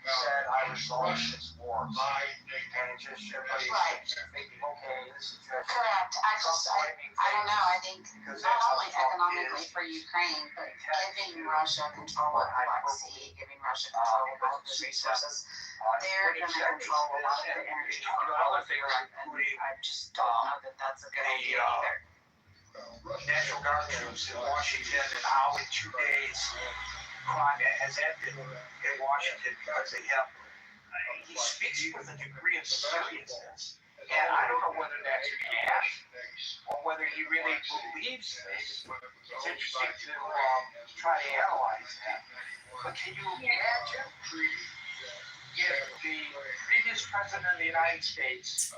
said I resolved this war, and it just everybody's thinking, okay, this is just Correct. I don't know. I think not only economically for Ukraine, but giving Russia control of the Black Sea, giving Russia control of all of the resources, they're going to control a lot of the energy. And I just don't know that that's a good idea either. National Guard troops in Washington, and how in 2 days crime has ended in Washington because of him. He speaks with a degree of seriousness, and I don't know whether that's an act or whether he really believes this. It's interesting to try to analyze that. But can you imagine if the previous president of the United States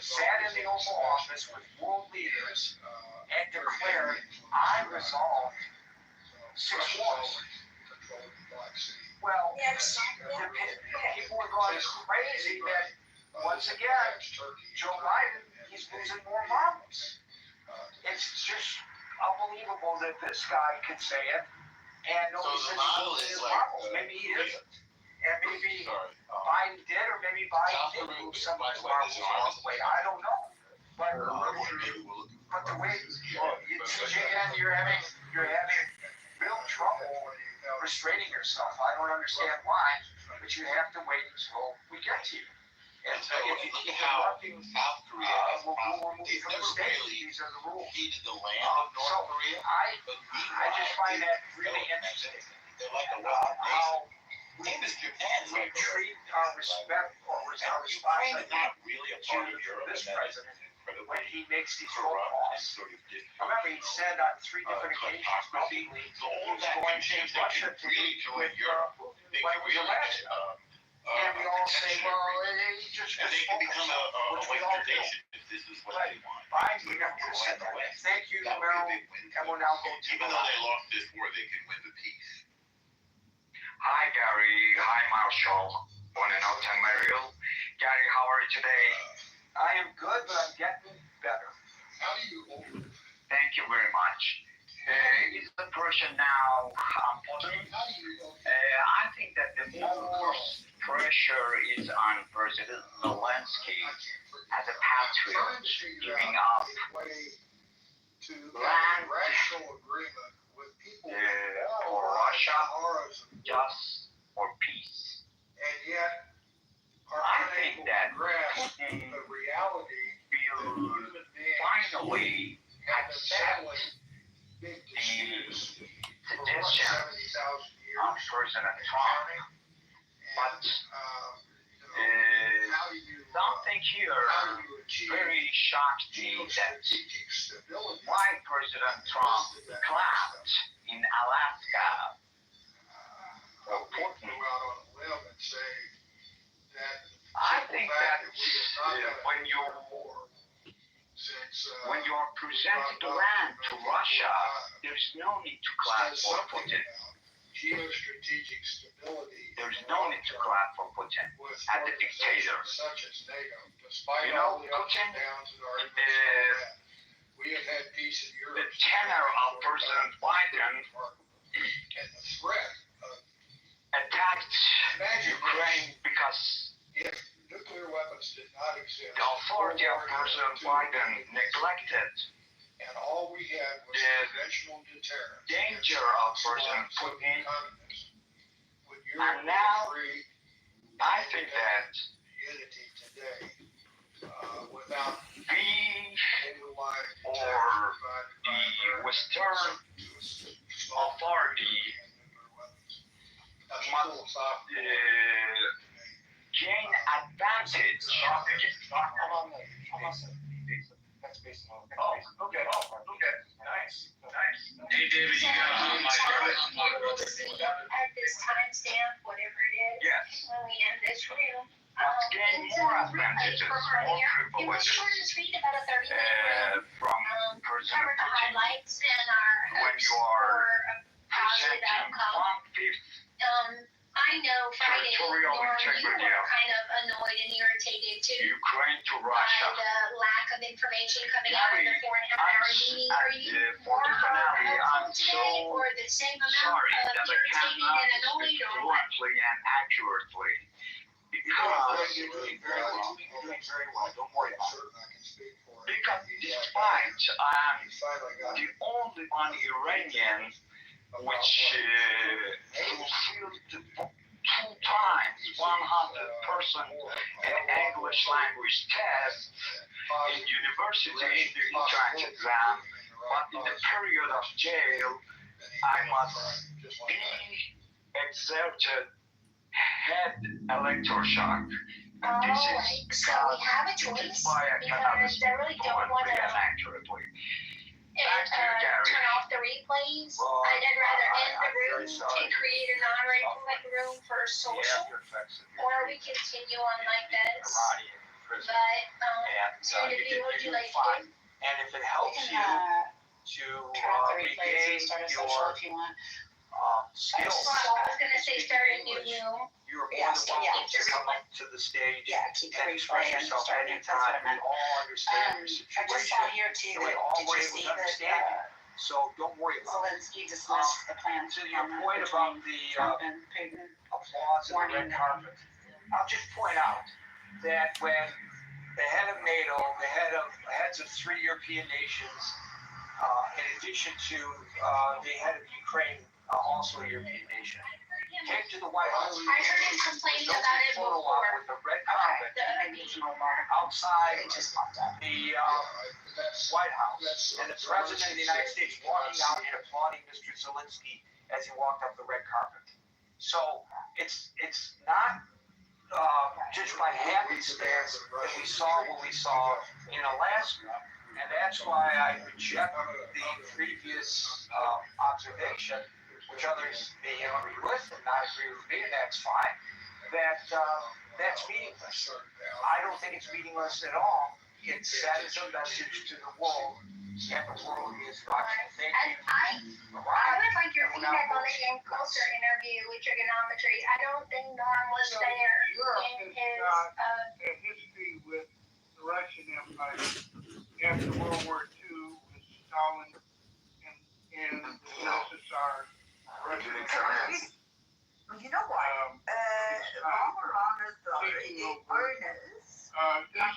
sat in the Oval Office with world leaders and declared, I resolved 6 wars? Well, people were going crazy that, once again, Joe Biden, he's losing more marbles. It's just unbelievable that this guy could say it, and nobody says he's losing marbles. Maybe he isn't. And maybe Biden did, or maybe Biden didn't move some of his marbles along the way. I don't know. But the way, TJN, you're having real trouble restraining yourself. I don't understand why, but you have to wait until we get to you. And if you keep interrupting, South Korea, we're moving from the States. These are the rules. heated the land of North Korea. I just find that really interesting. They're like a wild How nation. Same as Japan. we treat our respect or our Ukraine is responsibility not really a part of Europe. this and that is president incredibly when he makes these phone corrupt and calls. sort of Remember, he said on 3 different occasions publicly he was going to Russia to meet with Putin when he was elected. And we all say, well, he just and they can become a which we all Western do. nation if this is what they want. Biden, we got to send the way. Thank you, That would Merrill, be a big win. and we'll now go to Even though they lost this war, they can win the peace. Hi, Gary. Hi, Marshall. Want to know Merrill? Gary, how are you today? I am good, but I'm getting better. How do you hold it? Thank you very much. Is the person now important? I think that the most pressure is on President Zelensky as a patriot, giving up To land rational agreement with people for Russia, just for peace. and yet are I unable think to that grasp Putin the reality will human beings finally have been accept settling big the disputes for what, suggestion 70,000 years. of President Trump. But How do you something here achieve very shocked me that geostrategic stability? why President Trump clapped in Alaska for We go Putin. out on a limb and say that I think that we have not when had you a war since when you are presenting the land to Russia, there's no need to clap says for something Putin. about geostrategic stability. There's no need to clap for Putin with as a dictator. organizations such as NATO, despite You all know, the ups Putin, and downs and arguments and all that. We have had peace in Europe. The tenor of President Biden and the threat of attacked imagine Ukraine because if nuclear weapons did not exist. the authority of President Biden neglected And all we had was the conventional deterrence. danger of President Putin. When you're And now, free I think that unity today, without we overlying or the Western authority must gain advantage. Nice. Hey, David, you got on my At this timestamp, whatever it is, Yes. when we end this room. Must gain more advantages, more It was privileges short and sweet, about a 30-minute room. from President Covered the Putin. highlights and our When hopes you are for a positive presenting outcome. 1/5 I know Friday, territorial Norm, you integrity were of kind of annoyed and irritated too Ukraine to by Russia. the lack of information coming out of the 4.5-hour meeting. Are you for more the finale, hopeful I'm today, so or the same amount sorry of that I irritated cannot and annoyed, speak or what? fluently and accurately because You're doing very well. You're doing very well. Don't worry about it. I can speak for it. because despite I'm You finally got the only one Iranian which fulfilled 2 times 100% in English language test in university in the entrance exam, but in the period of jail, I must be exerted head electroshock. And this Alright, is so we because have a this choice, is why I cannot because I really speak don't want fluently and to accurately. Back to you, Gary. turn off the replays. Well, I'd rather end the I'm very room sorry. and create a non-recorded room for social, or we continue on like this. Iranian prison. But, And Genevieve, what would you like to fine. do? And if it helps you to turn off the replays regain and start a your social if you want. skills, Well, I was gonna say start a new room. you're more Yeah, than so yeah, welcome to just- come up to the stage Yeah, keep the and express replay and yourself start it. That's what I anytime. We meant. all understand your I just situation. saw here too and we that, all did were you able see to understand that you. So don't worry about it. Zelensky dismissed the plans To your from point about the Trump and Putin? applause and the Warning red them. carpet, I'll just point out that when the head of NATO, the heads of 3 European nations, in addition to the head of Ukraine, also a European nation, came to the White House. I heard him complaining about it Photo op before. with the red carpet outside the White House, and the President of the United States walking out and applauding Mr. Zelensky as he walked up the red carpet. So it's not just by happenstance that we saw what we saw in Alaska, and that's why I reject the previous observation, which others may agree with and not agree with me, and that's fine, that that's meaningless. I don't think it's meaningless at all. It sends a message to the world, and the world is watching. Thank you. I would like your feedback on the Ian Coulter interview with trigonometry. I don't think Norm was there in his, a history with the Russian Empire after World War II with Stalin and the USSR. You know what?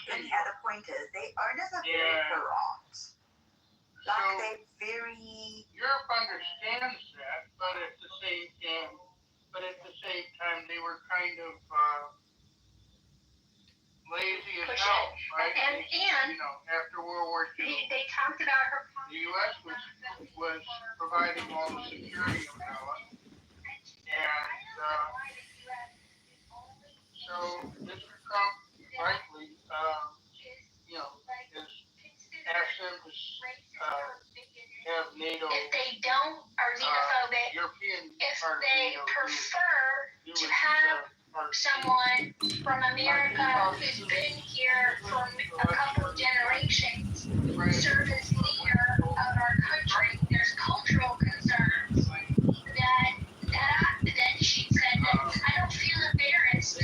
When he had appointed, they earners are very corrupt. Like they very. Europe understands that, but at the same time, they were kind of lazy as hell, right? And after World War II, they talked about her. The U.S. was providing all the security umbrella, and so Mr. Trump rightly, has asked them to have NATO. If they don't, are xenophobic. European if part of they NATO prefer to have someone from America who's been here for a couple of generations serve as leader of our country, there's cultural concerns that she said that I don't feel embarrassed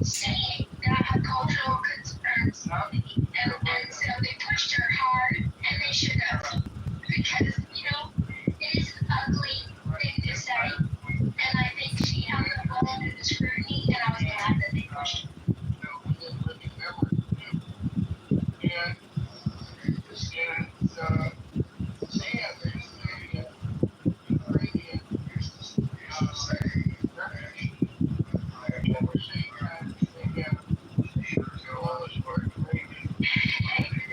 saying that I have cultural concerns. And so they pushed her hard, and they should have. Because, it is an ugly thing to say, and I think she held up well under the scrutiny, and I was glad that they pushed her.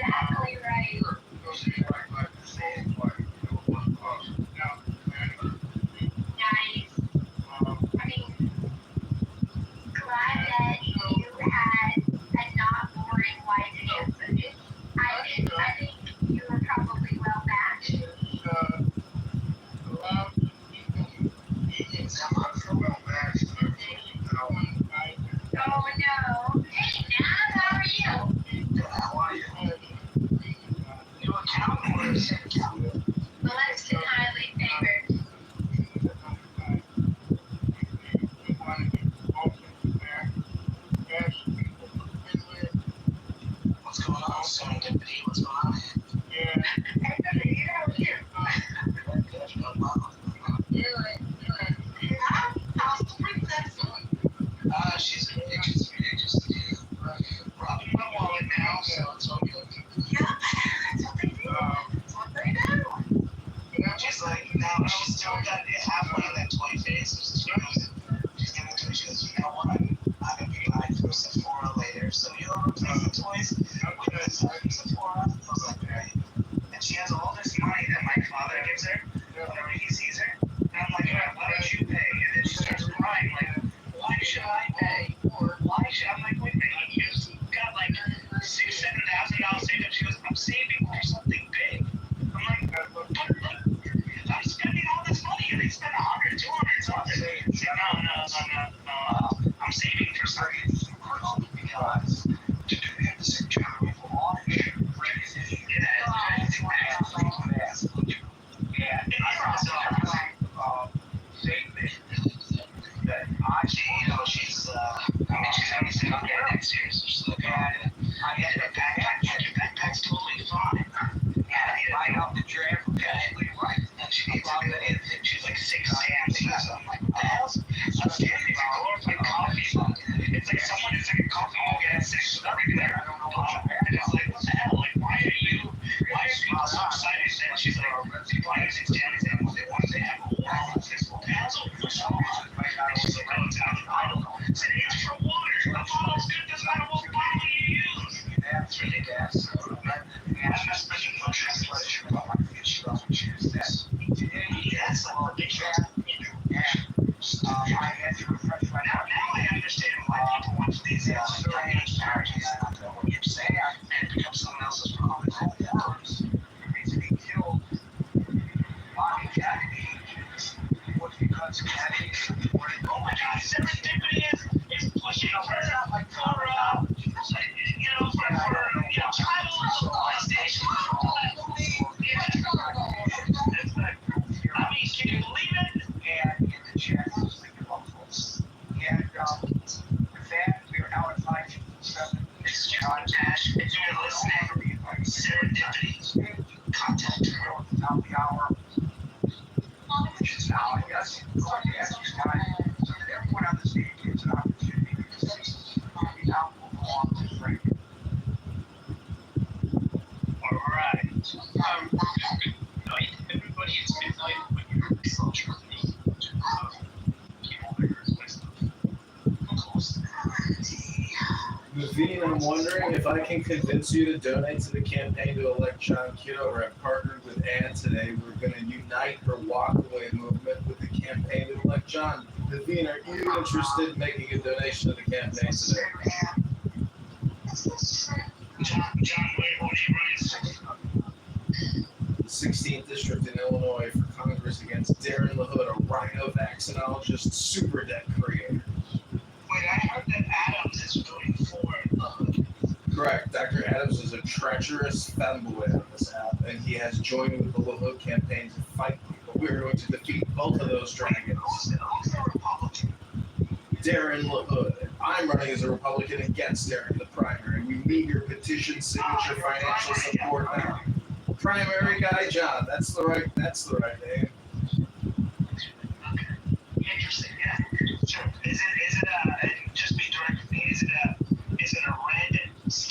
Exactly right. Nice. I mean, glad that you had a not boring life answer. I think you were probably well matched. Oh no. Hey Nat, how are you? How are you? You a cowboy or a cowboy? Less than highly favored. What's going on, serendipity? What's going on here? She's really just robbing my wallet now, so it's all good. Yeah, that's what they do. That's what they do. She's like, now she's still got halfway in that toy phase. So she's gonna do it. She goes, you know what? I'm gonna be buying from Sephora later. So you'll replace the toys with this from Sephora. I was like, great. And she has all this money that my father gives her whenever he sees her. And I'm like, why don't you pay? And then she starts crying, like, why should I pay? Or why should I'm like, wait a minute, you just got like $6,000-$7,000 saved up. She goes, I'm saving for something big. I'm like, but I'm spending all this money and they spend 100, 200 something. So no. I'm saving for something because to do the same job with a launch. Yeah, and I also that she's having to go next year, so she's like, I had a backpack, your backpack's totally fine. Yeah, I light up the draft, okay, right. And she needs to get in, she's like 6 Sam's, so I'm like, what the hell? I'm standing for glorified coffee. It's like someone is like a coffee mug at 6 there. I don't know what and it's like, what the hell? Like, why are people so excited that she's like, why is it standing there? They want to have a wall and 6 pounds over so much. And she's like, oh, it's out of I don't know. It's an inch for water. The bottle's good, doesn't matter what bottle you use. That's really gas. I'm not spending no translation about my fish. She doesn't choose this. That's like what they choose. I had to refresh right now. Now I understand why people want to these strange marriages. I don't know what you're saying. And it becomes someone else's problem. The reason he killed broadcast is live so that everyone on the stage gets an opportunity to see the outperform the frame. All right. Midnight. Everybody, it's midnight when you're culturally Naveen, I'm wondering if I can convince you to donate to the campaign to elect John Kitover. I've partnered with Ann today. We're going to unite her walkaway movement with the campaign to elect John. Naveen, are you interested in making a donation to the campaign today? John, what are you running? The 16th district in Illinois for Congress against Darren LaHood, a rhino vaccinologist super debt creator. Wait, I heard that Adams is voting for Correct. Dr. Adams is a treacherous fanboy on this app, and he has joined with the LaHood campaign to fight people. We're going to defeat both of those dragons. Who's the Republican? Darren LaHood. And I'm running as a Republican against Darren in the primary. We need your petition signature financial support now. Primary guy John. That's the right name. Interesting, yeah. Sure. Is it just be direct with me, is it a red,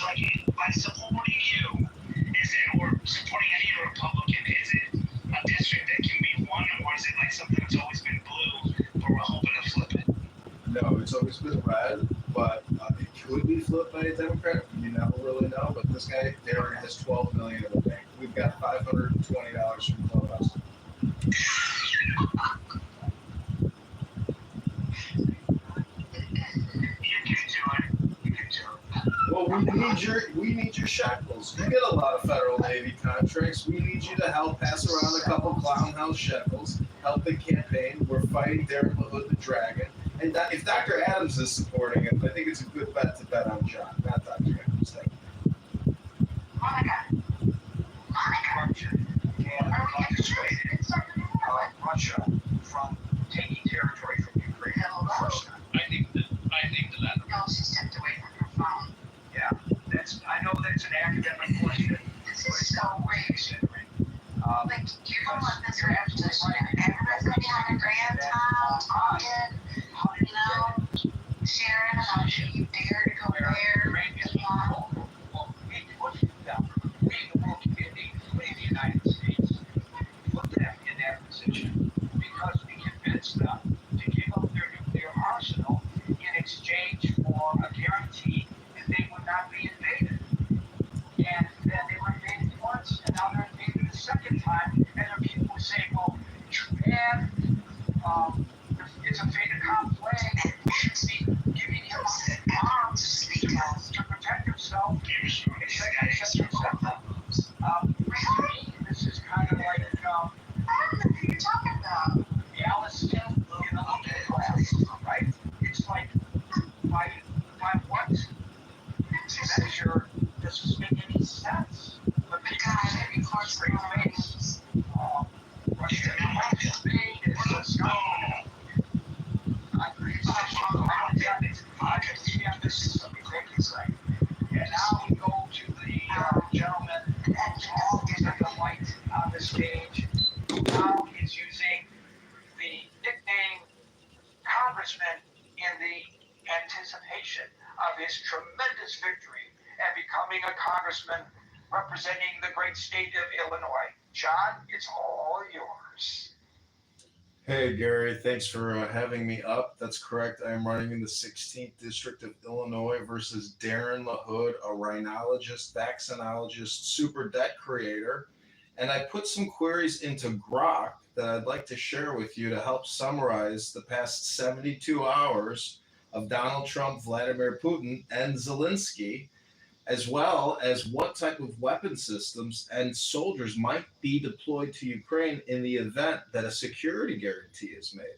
like, by supporting you, is it, or supporting any Republican, is it a district that can be won, or is it like something that's always been blue, but we're hoping to flip it? No, it's always been red, but it could be flipped by a Democrat. You never really know. But this guy, Darren, has $12 million in the bank. We've got $520 from Clubhouse. Well, we need your shekels. You get a lot of federal Navy contracts. We need you to help pass around a couple clown house shekels, help the campaign. We're fighting Darren LaHood the Dragon. And if Dr. Adams is supporting him, I think it's a good bet to bet on John, not Dr. Adams. Monica can dissuade Russia from taking territory from Ukraine. I think that. No, she stepped away from her phone. Yeah, I know that's an academic question. This is so weird. Like, you're the one that's reputation. Everybody's gonna be having a grand time talking, Sharon, how you dare to go there. We, the world community, including the United States, put them in that position because we convinced them to give up their nuclear arsenal in exchange for a guarantee that they would not be invaded. And then they were invaded once, and now they're invaded a second time, and then people would say, well, Japan, it's a fait accompli, giving him arms to protect himself. This is kind of like, I don't know who you're talking about. the Alice in the Wonderland, right? It's like, by what measure does this make any sense? But because every course great things, Russia might invade, it's a scum. I agree. This is a great insight. And now we go to the gentleman who is at the light on the stage, who now is using the nickname Congressman in the anticipation of his tremendous victory and becoming a congressman representing the great state of Illinois. John, it's all yours. Hey, Gary, thanks for having me up. That's correct. I am running in the 16th District of Illinois versus Darren LaHood, a rhinologist, vaccinologist, super debt creator. And I put some queries into Grok that I'd like to share with you to help summarize the past 72 hours of Donald Trump, Vladimir Putin, and Zelensky, as well as what type of weapon systems and soldiers might be deployed to Ukraine in the event that a security guarantee is made.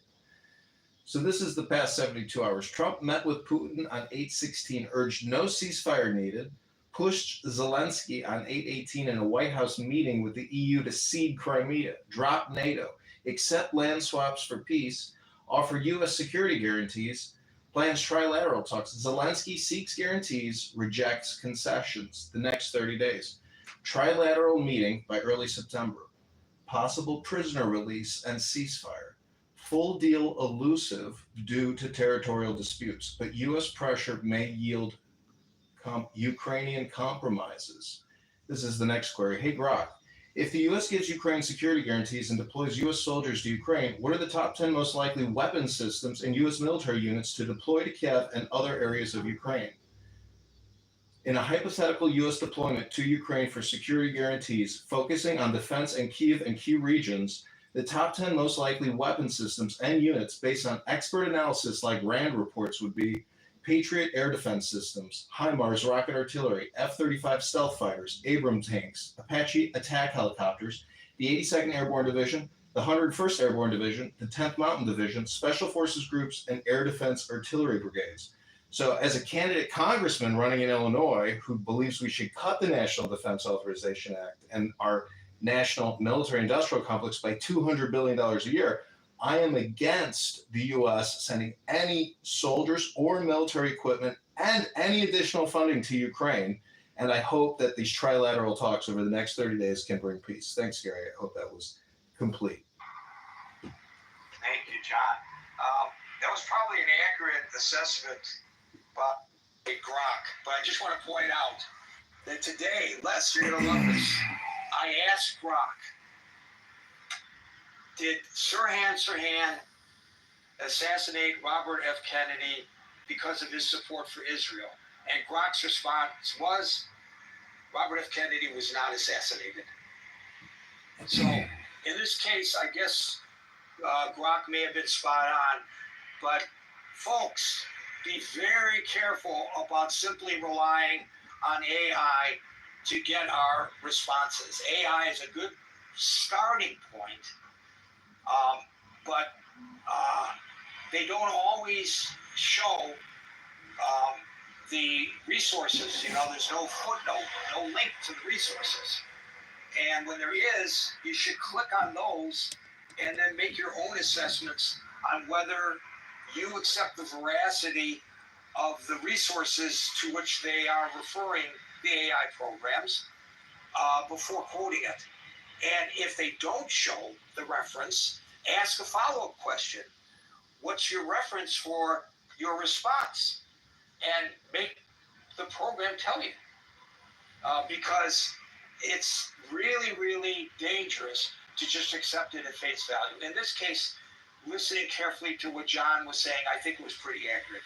So this is the past 72 hours. Trump met with Putin on 8/16, urged no ceasefire needed, pushed Zelensky on 8/18 in a White House meeting with the EU to cede Crimea, drop NATO, accept land swaps for peace, offer U.S. security guarantees, plans trilateral talks. Zelensky seeks guarantees, rejects concessions the next 30 days. Trilateral meeting by early September. Possible prisoner release and ceasefire. full deal elusive due to territorial disputes, but U.S. pressure may yield Ukrainian compromises. This is the next query. Hey, Grok, if the U.S. gives Ukraine security guarantees and deploys U.S. soldiers to Ukraine, what are the top 10 most likely weapon systems and U.S. military units to deploy to Kiev and other areas of Ukraine? In a hypothetical U.S. deployment to Ukraine for security guarantees, focusing on defense in Kiev and key regions, the top 10 most likely weapon systems and units based on expert analysis like RAND reports would be Patriot air defense systems, HIMARS rocket artillery, F-35 stealth fighters, Abrams tanks, Apache attack helicopters, the 82nd Airborne Division, the 101st Airborne Division, the 10th Mountain Division, Special Forces groups, and air defense artillery brigades. So as a candidate congressman running in Illinois who believes we should cut the National Defense Authorization Act and our national military industrial complex by $200 billion a year, I am against the U.S. sending any soldiers or military equipment and any additional funding to Ukraine. And I hope that these trilateral talks over the next 30 days can bring peace. Thanks, Gary. I hope that was complete. Thank you, John. That was probably an accurate assessment by Grok, but I just want to point out that today, Les, you're going to love this. I asked Grok, did Sirhan assassinate Robert F. Kennedy because of his support for Israel? And Grok's response was, Robert F. Kennedy was not assassinated. So in this case, I guess Grok may have been spot on, but folks, be very careful about simply relying on AI to get our responses. AI is a good starting point, but they don't always show the resources. You know, there's no footnote, no link to the resources. And when there is, you should click on those and then make your own assessments on whether you accept the veracity of the resources to which they are referring the AI programs before quoting it. And if they don't show the reference, ask a follow-up question. What's your reference for your response? And make the program tell you. Because it's really, really dangerous to just accept it at face value. In this case, listening carefully to what John was saying, I think it was pretty accurate.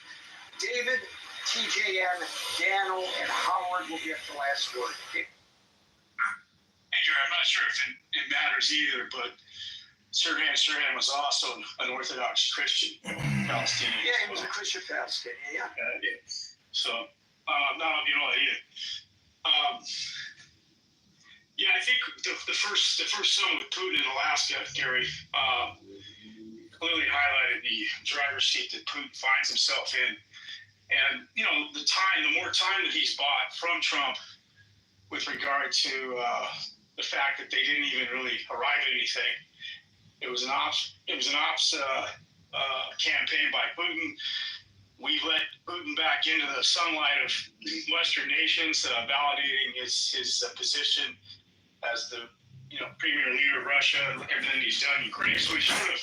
David, TJN, Daniel, and Howard will get the last word. Hey, Gary, I'm not sure if it matters either, but Sirhan was also an Orthodox Christian Palestinian. Yeah, he was a Christian Palestinian, yeah. So, no, you know, yeah, I think the first summit with Putin in Alaska, Gary, clearly highlighted the driver's seat that Putin finds himself in. And, you know, the more time that he's bought from Trump with regard to the fact that they didn't even really arrive at anything. It was an ops campaign by Putin. We let Putin back into the sunlight of Western nations, validating his position as the premier leader of Russia and everything he's done in Ukraine. So we sort of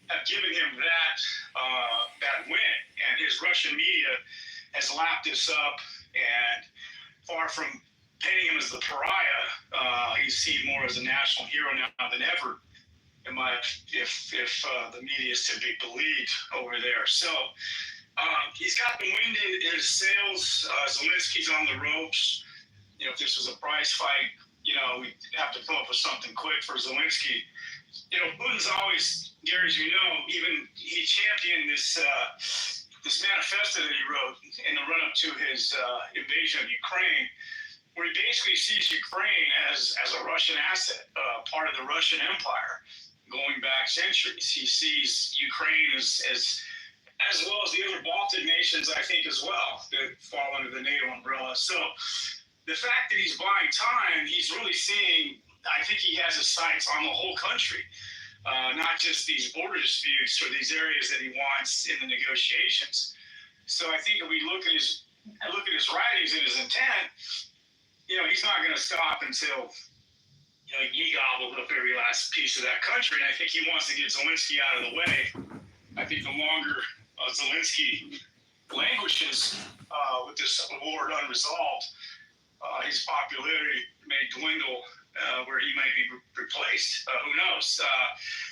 have given him that win, and his Russian media has lapped this up, and far from painting him as the pariah, he's seen more as a national hero now than ever. If the media is to be believed over there. So he's got the wind in his sails. Zelensky's on the ropes. You know, if this was a prize fight, we'd have to come up with something quick for Zelensky. Putin's always, Gary, as you know, even he championed this manifesto that he wrote in the run-up to his invasion of Ukraine, where he basically sees Ukraine as a Russian asset, part of the Russian Empire, going back centuries. He sees Ukraine as well as the other Baltic nations, I think, as well, that fall under the NATO umbrella. So the fact that he's buying time, he's really seeing, I think he has his sights on the whole country, not just these border disputes or these areas that he wants in the negotiations. So I think if we look at his writings and his intent, he's not going to stop until he gobbled up every last piece of that country, and I think he wants to get Zelensky out of the way. I think the longer Zelensky languishes with this war unresolved, his popularity may dwindle where he might be replaced. Who knows?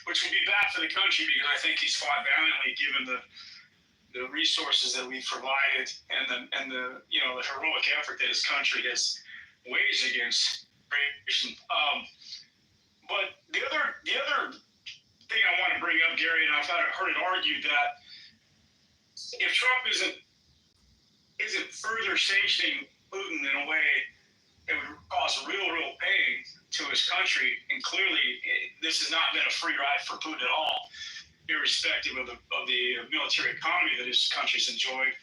Which would be bad for the country because I think he's fought valiantly given the resources that we've provided and the heroic effort that his country has waged against aggression. But the other thing I want to bring up, Gary, and I've heard it argued that if Trump isn't further sanctioning Putin in a way that would cause real pain to his country, and clearly this has not been a free ride for Putin at all, irrespective of the military economy that his country's enjoyed.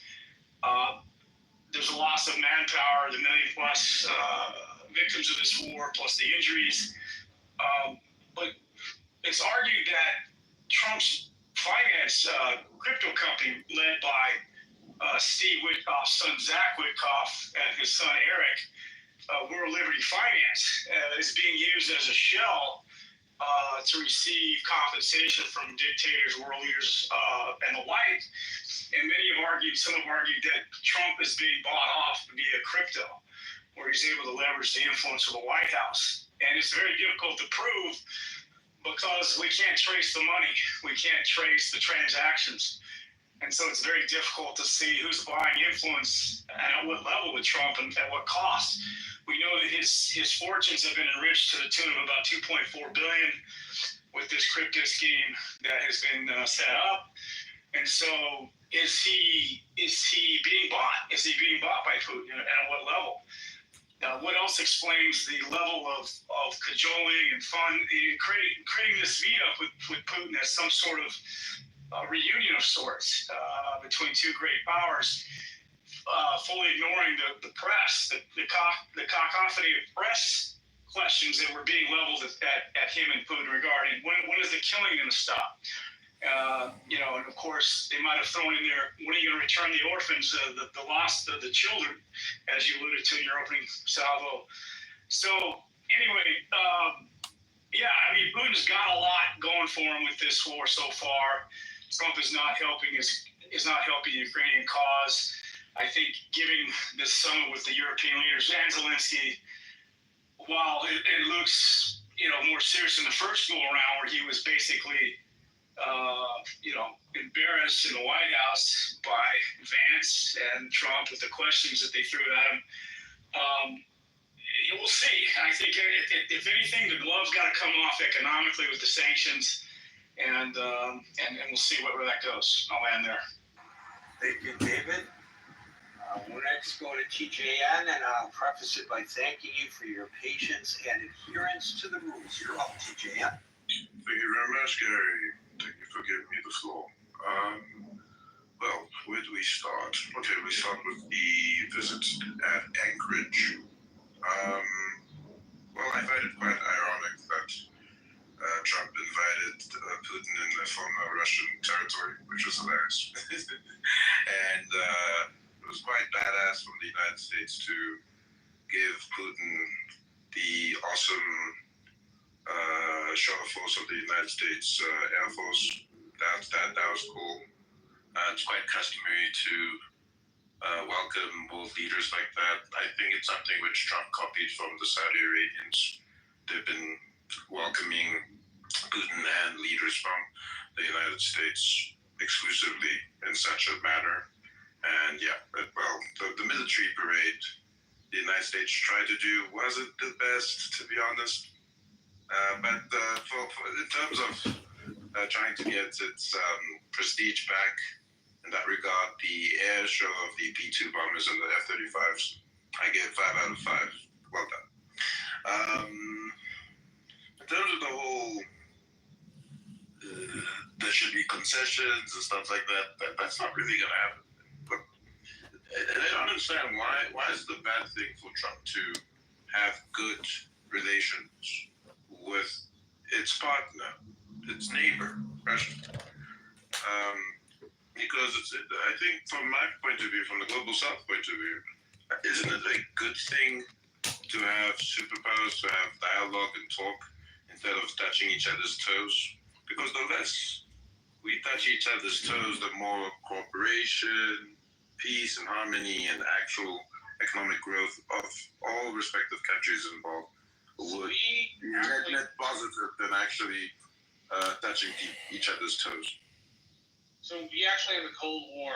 There's a loss of manpower, the million plus victims of this war, plus the injuries. But it's argued that Trump's finance crypto company led by Steve Witkoff's son Zach Witkoff and his son Eric, World Liberty Finance, is being used as a shell to receive compensation from dictators, world leaders, and the like. And some have argued that Trump is being bought off via crypto, where he's able to leverage the influence of the White House. And it's very difficult to prove because we can't trace the money. We can't trace the transactions. And so it's very difficult to see who's buying influence and at what level with Trump and at what cost. We know that his fortunes have been enriched to the tune of about $2.4 billion with this crypto scheme that has been set up. And so is he being bought? Is he being bought by Putin and at what level? What else explains the level of cajoling and fun, creating this meetup with Putin as some sort of reunion of sorts between two great powers, fully ignoring the press, the cacophony of press questions that were being leveled at him and Putin regarding when is the killing going to stop? And of course, they might have thrown in there, when are you going to return the orphans, the lost, the children, as you alluded to in your opening salvo. So anyway, Putin's got a lot going for him with this war so far. Trump is not helping the Ukrainian cause. I think giving this summit with the European leaders and Zelensky, while it looks more serious than the first go around, where he was basically embarrassed in the White House by Vance and Trump with the questions that they threw at him. We'll see. I think if anything, the glove's got to come off economically with the sanctions, and we'll see where that goes. I'll land there. Thank you, David. We'll next go to TJN, and I'll preface it by thanking you for your patience and adherence to the rules. You're up, TJN. Thank you very much, Gary. Thank you for giving me the floor. Well, where do we start? Okay, we start with the visit at Anchorage. Well, I find it quite ironic that Trump invited Putin in the former Russian territory, which was hilarious. And it was quite badass from the United States to give Putin the awesome show of force of the United States Air Force. That was cool. It's quite customary to welcome world leaders like that. I think it's something which Trump copied from the Saudi Arabians. They've been welcoming Putin and leaders from the United States exclusively in such a manner. And the military parade the United States tried to do wasn't the best, to be honest. But in terms of trying to get its prestige back, in that regard, the air show of the P-2 bombers and the F-35s, I give 5 out of 5. Well done. In terms of the whole, there should be concessions and stuff like that, that's not really going to happen. But I don't understand why is it a bad thing for Trump to have good relations with its partner, its neighbor, Russia? Because I think from my point of view, from the Global South point of view, isn't it a good thing to have superpowers, to have dialogue and talk instead of touching each other's toes. Because the less we touch each other's toes, the more cooperation, peace and harmony and actual economic growth of all respective countries involved would be net positive than actually touching each other's toes. So we actually have a Cold War.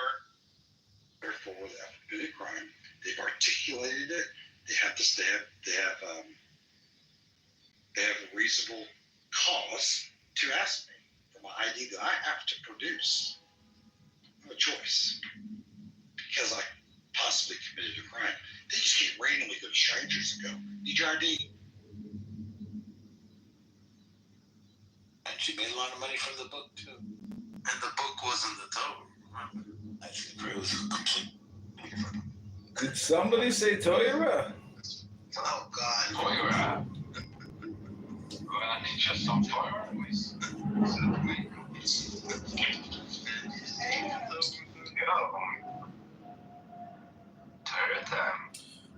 Therefore, they have committed crime. They've articulated it. They have a reasonable cause to ask me for my ID that I have to produce. I have a choice because I possibly committed a crime. They just can't randomly go to strangers and go, "Need your ID?" And she made a lot of money from the book too. And the book wasn't the total. I think it was completely different. Did somebody say Toyota? Oh God, Toyota. Well, I need just some Toyota, please.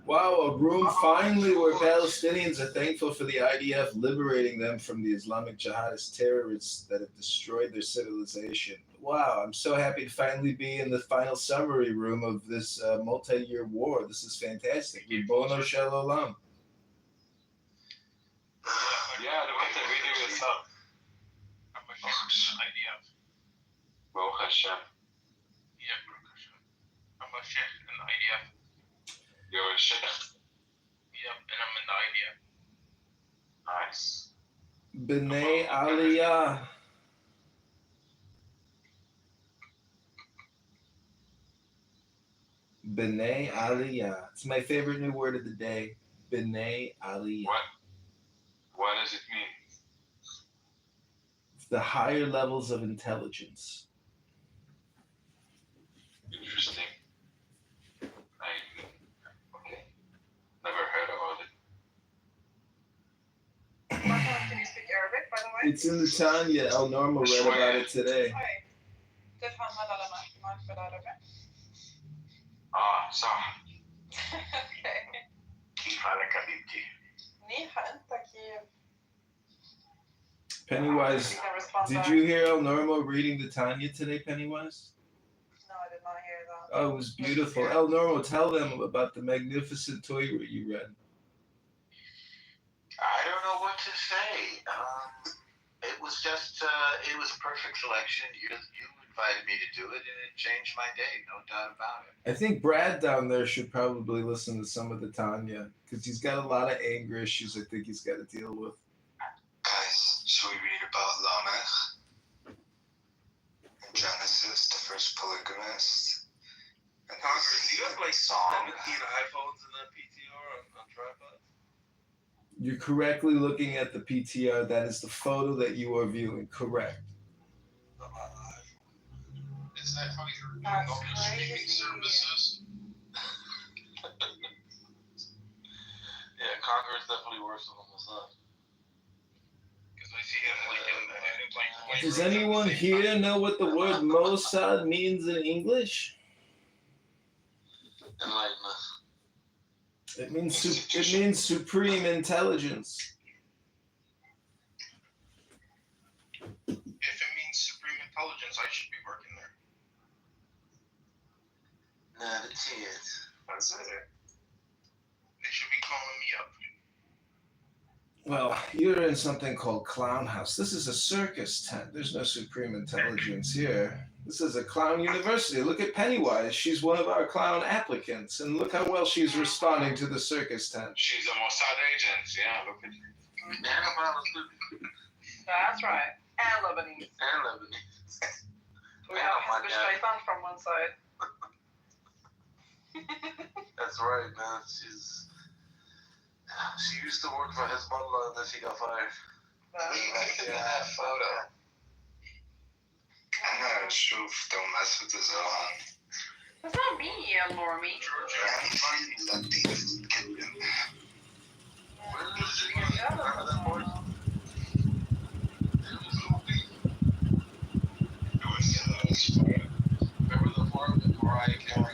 Wow, a room finally where Palestinians are thankful for the IDF liberating them from the Islamic jihadist terrorists that have destroyed their civilization. Wow, I'm so happy to finally be in the final summary room of this multi-year war. This is fantastic. Ribono Shel Olam. Yeah, the winter video is up. IDF. Baruch Hashem. Yeah, Baruch Hashem. I'm a sheikh in the IDF. You're a sheikh? Yep, and I'm in the IDF. Nice. B'nai Aliyah. B'nai Aliyah. It's my favorite new word of the day. B'nai Aliyah. What does it mean? It's the higher levels of intelligence. Interesting. Okay. Never heard about it. Can you speak Arabic, by the way? It's in the Tanya. El Norma read about it today. تفهم هذا لما معك بالعربي؟ صح. اوكي. كيف حالك حبيبتي؟ منيحة أنت كيف؟ Pennywise, did you hear El Norma reading the Tanya today, Pennywise? No, I did not hear that. Oh, it was beautiful. El Norma, tell them about the magnificent Torah you read. I don't know what to say. It was just, it was a perfect selection. You invited me to do it, and it changed my day, no doubt about it. I think Brad down there should probably listen to some of the Tanya, because he's got a lot of anger issues I think he's got to deal with. Guys, should we read about Lamech in Genesis, the first polygamist? And Congress, do you have like song? 17 iPhones in the PTR on tripod? You're correctly looking at the PTR. That is the photo that you are viewing. Correct. Is that how you're doing all your streaming services? Yeah, Congress definitely worse than the sun. Because I see him like Does anyone here know what the word Mossad means in English? Enlighten us. It means supreme intelligence. If it means supreme intelligence, I should be working there. No, that's it. That's it. They should be calling me up. Well, you're in something called Clown House. This is a circus tent. There's no supreme intelligence here. This is a clown university. Look at Pennywise. She's one of our clown applicants. And look how well she's responding to the circus tent. She's a Mossad agent. Yeah, look at her. That's right. And Lebanese. We have Hizb Shaitan from one side. That's right, man. She used to work for Hezbollah and then she got fired. that photo. No, Shuf, don't mess with the Zohan. That's not me, Lormy. Remember the forum that Mariah Carey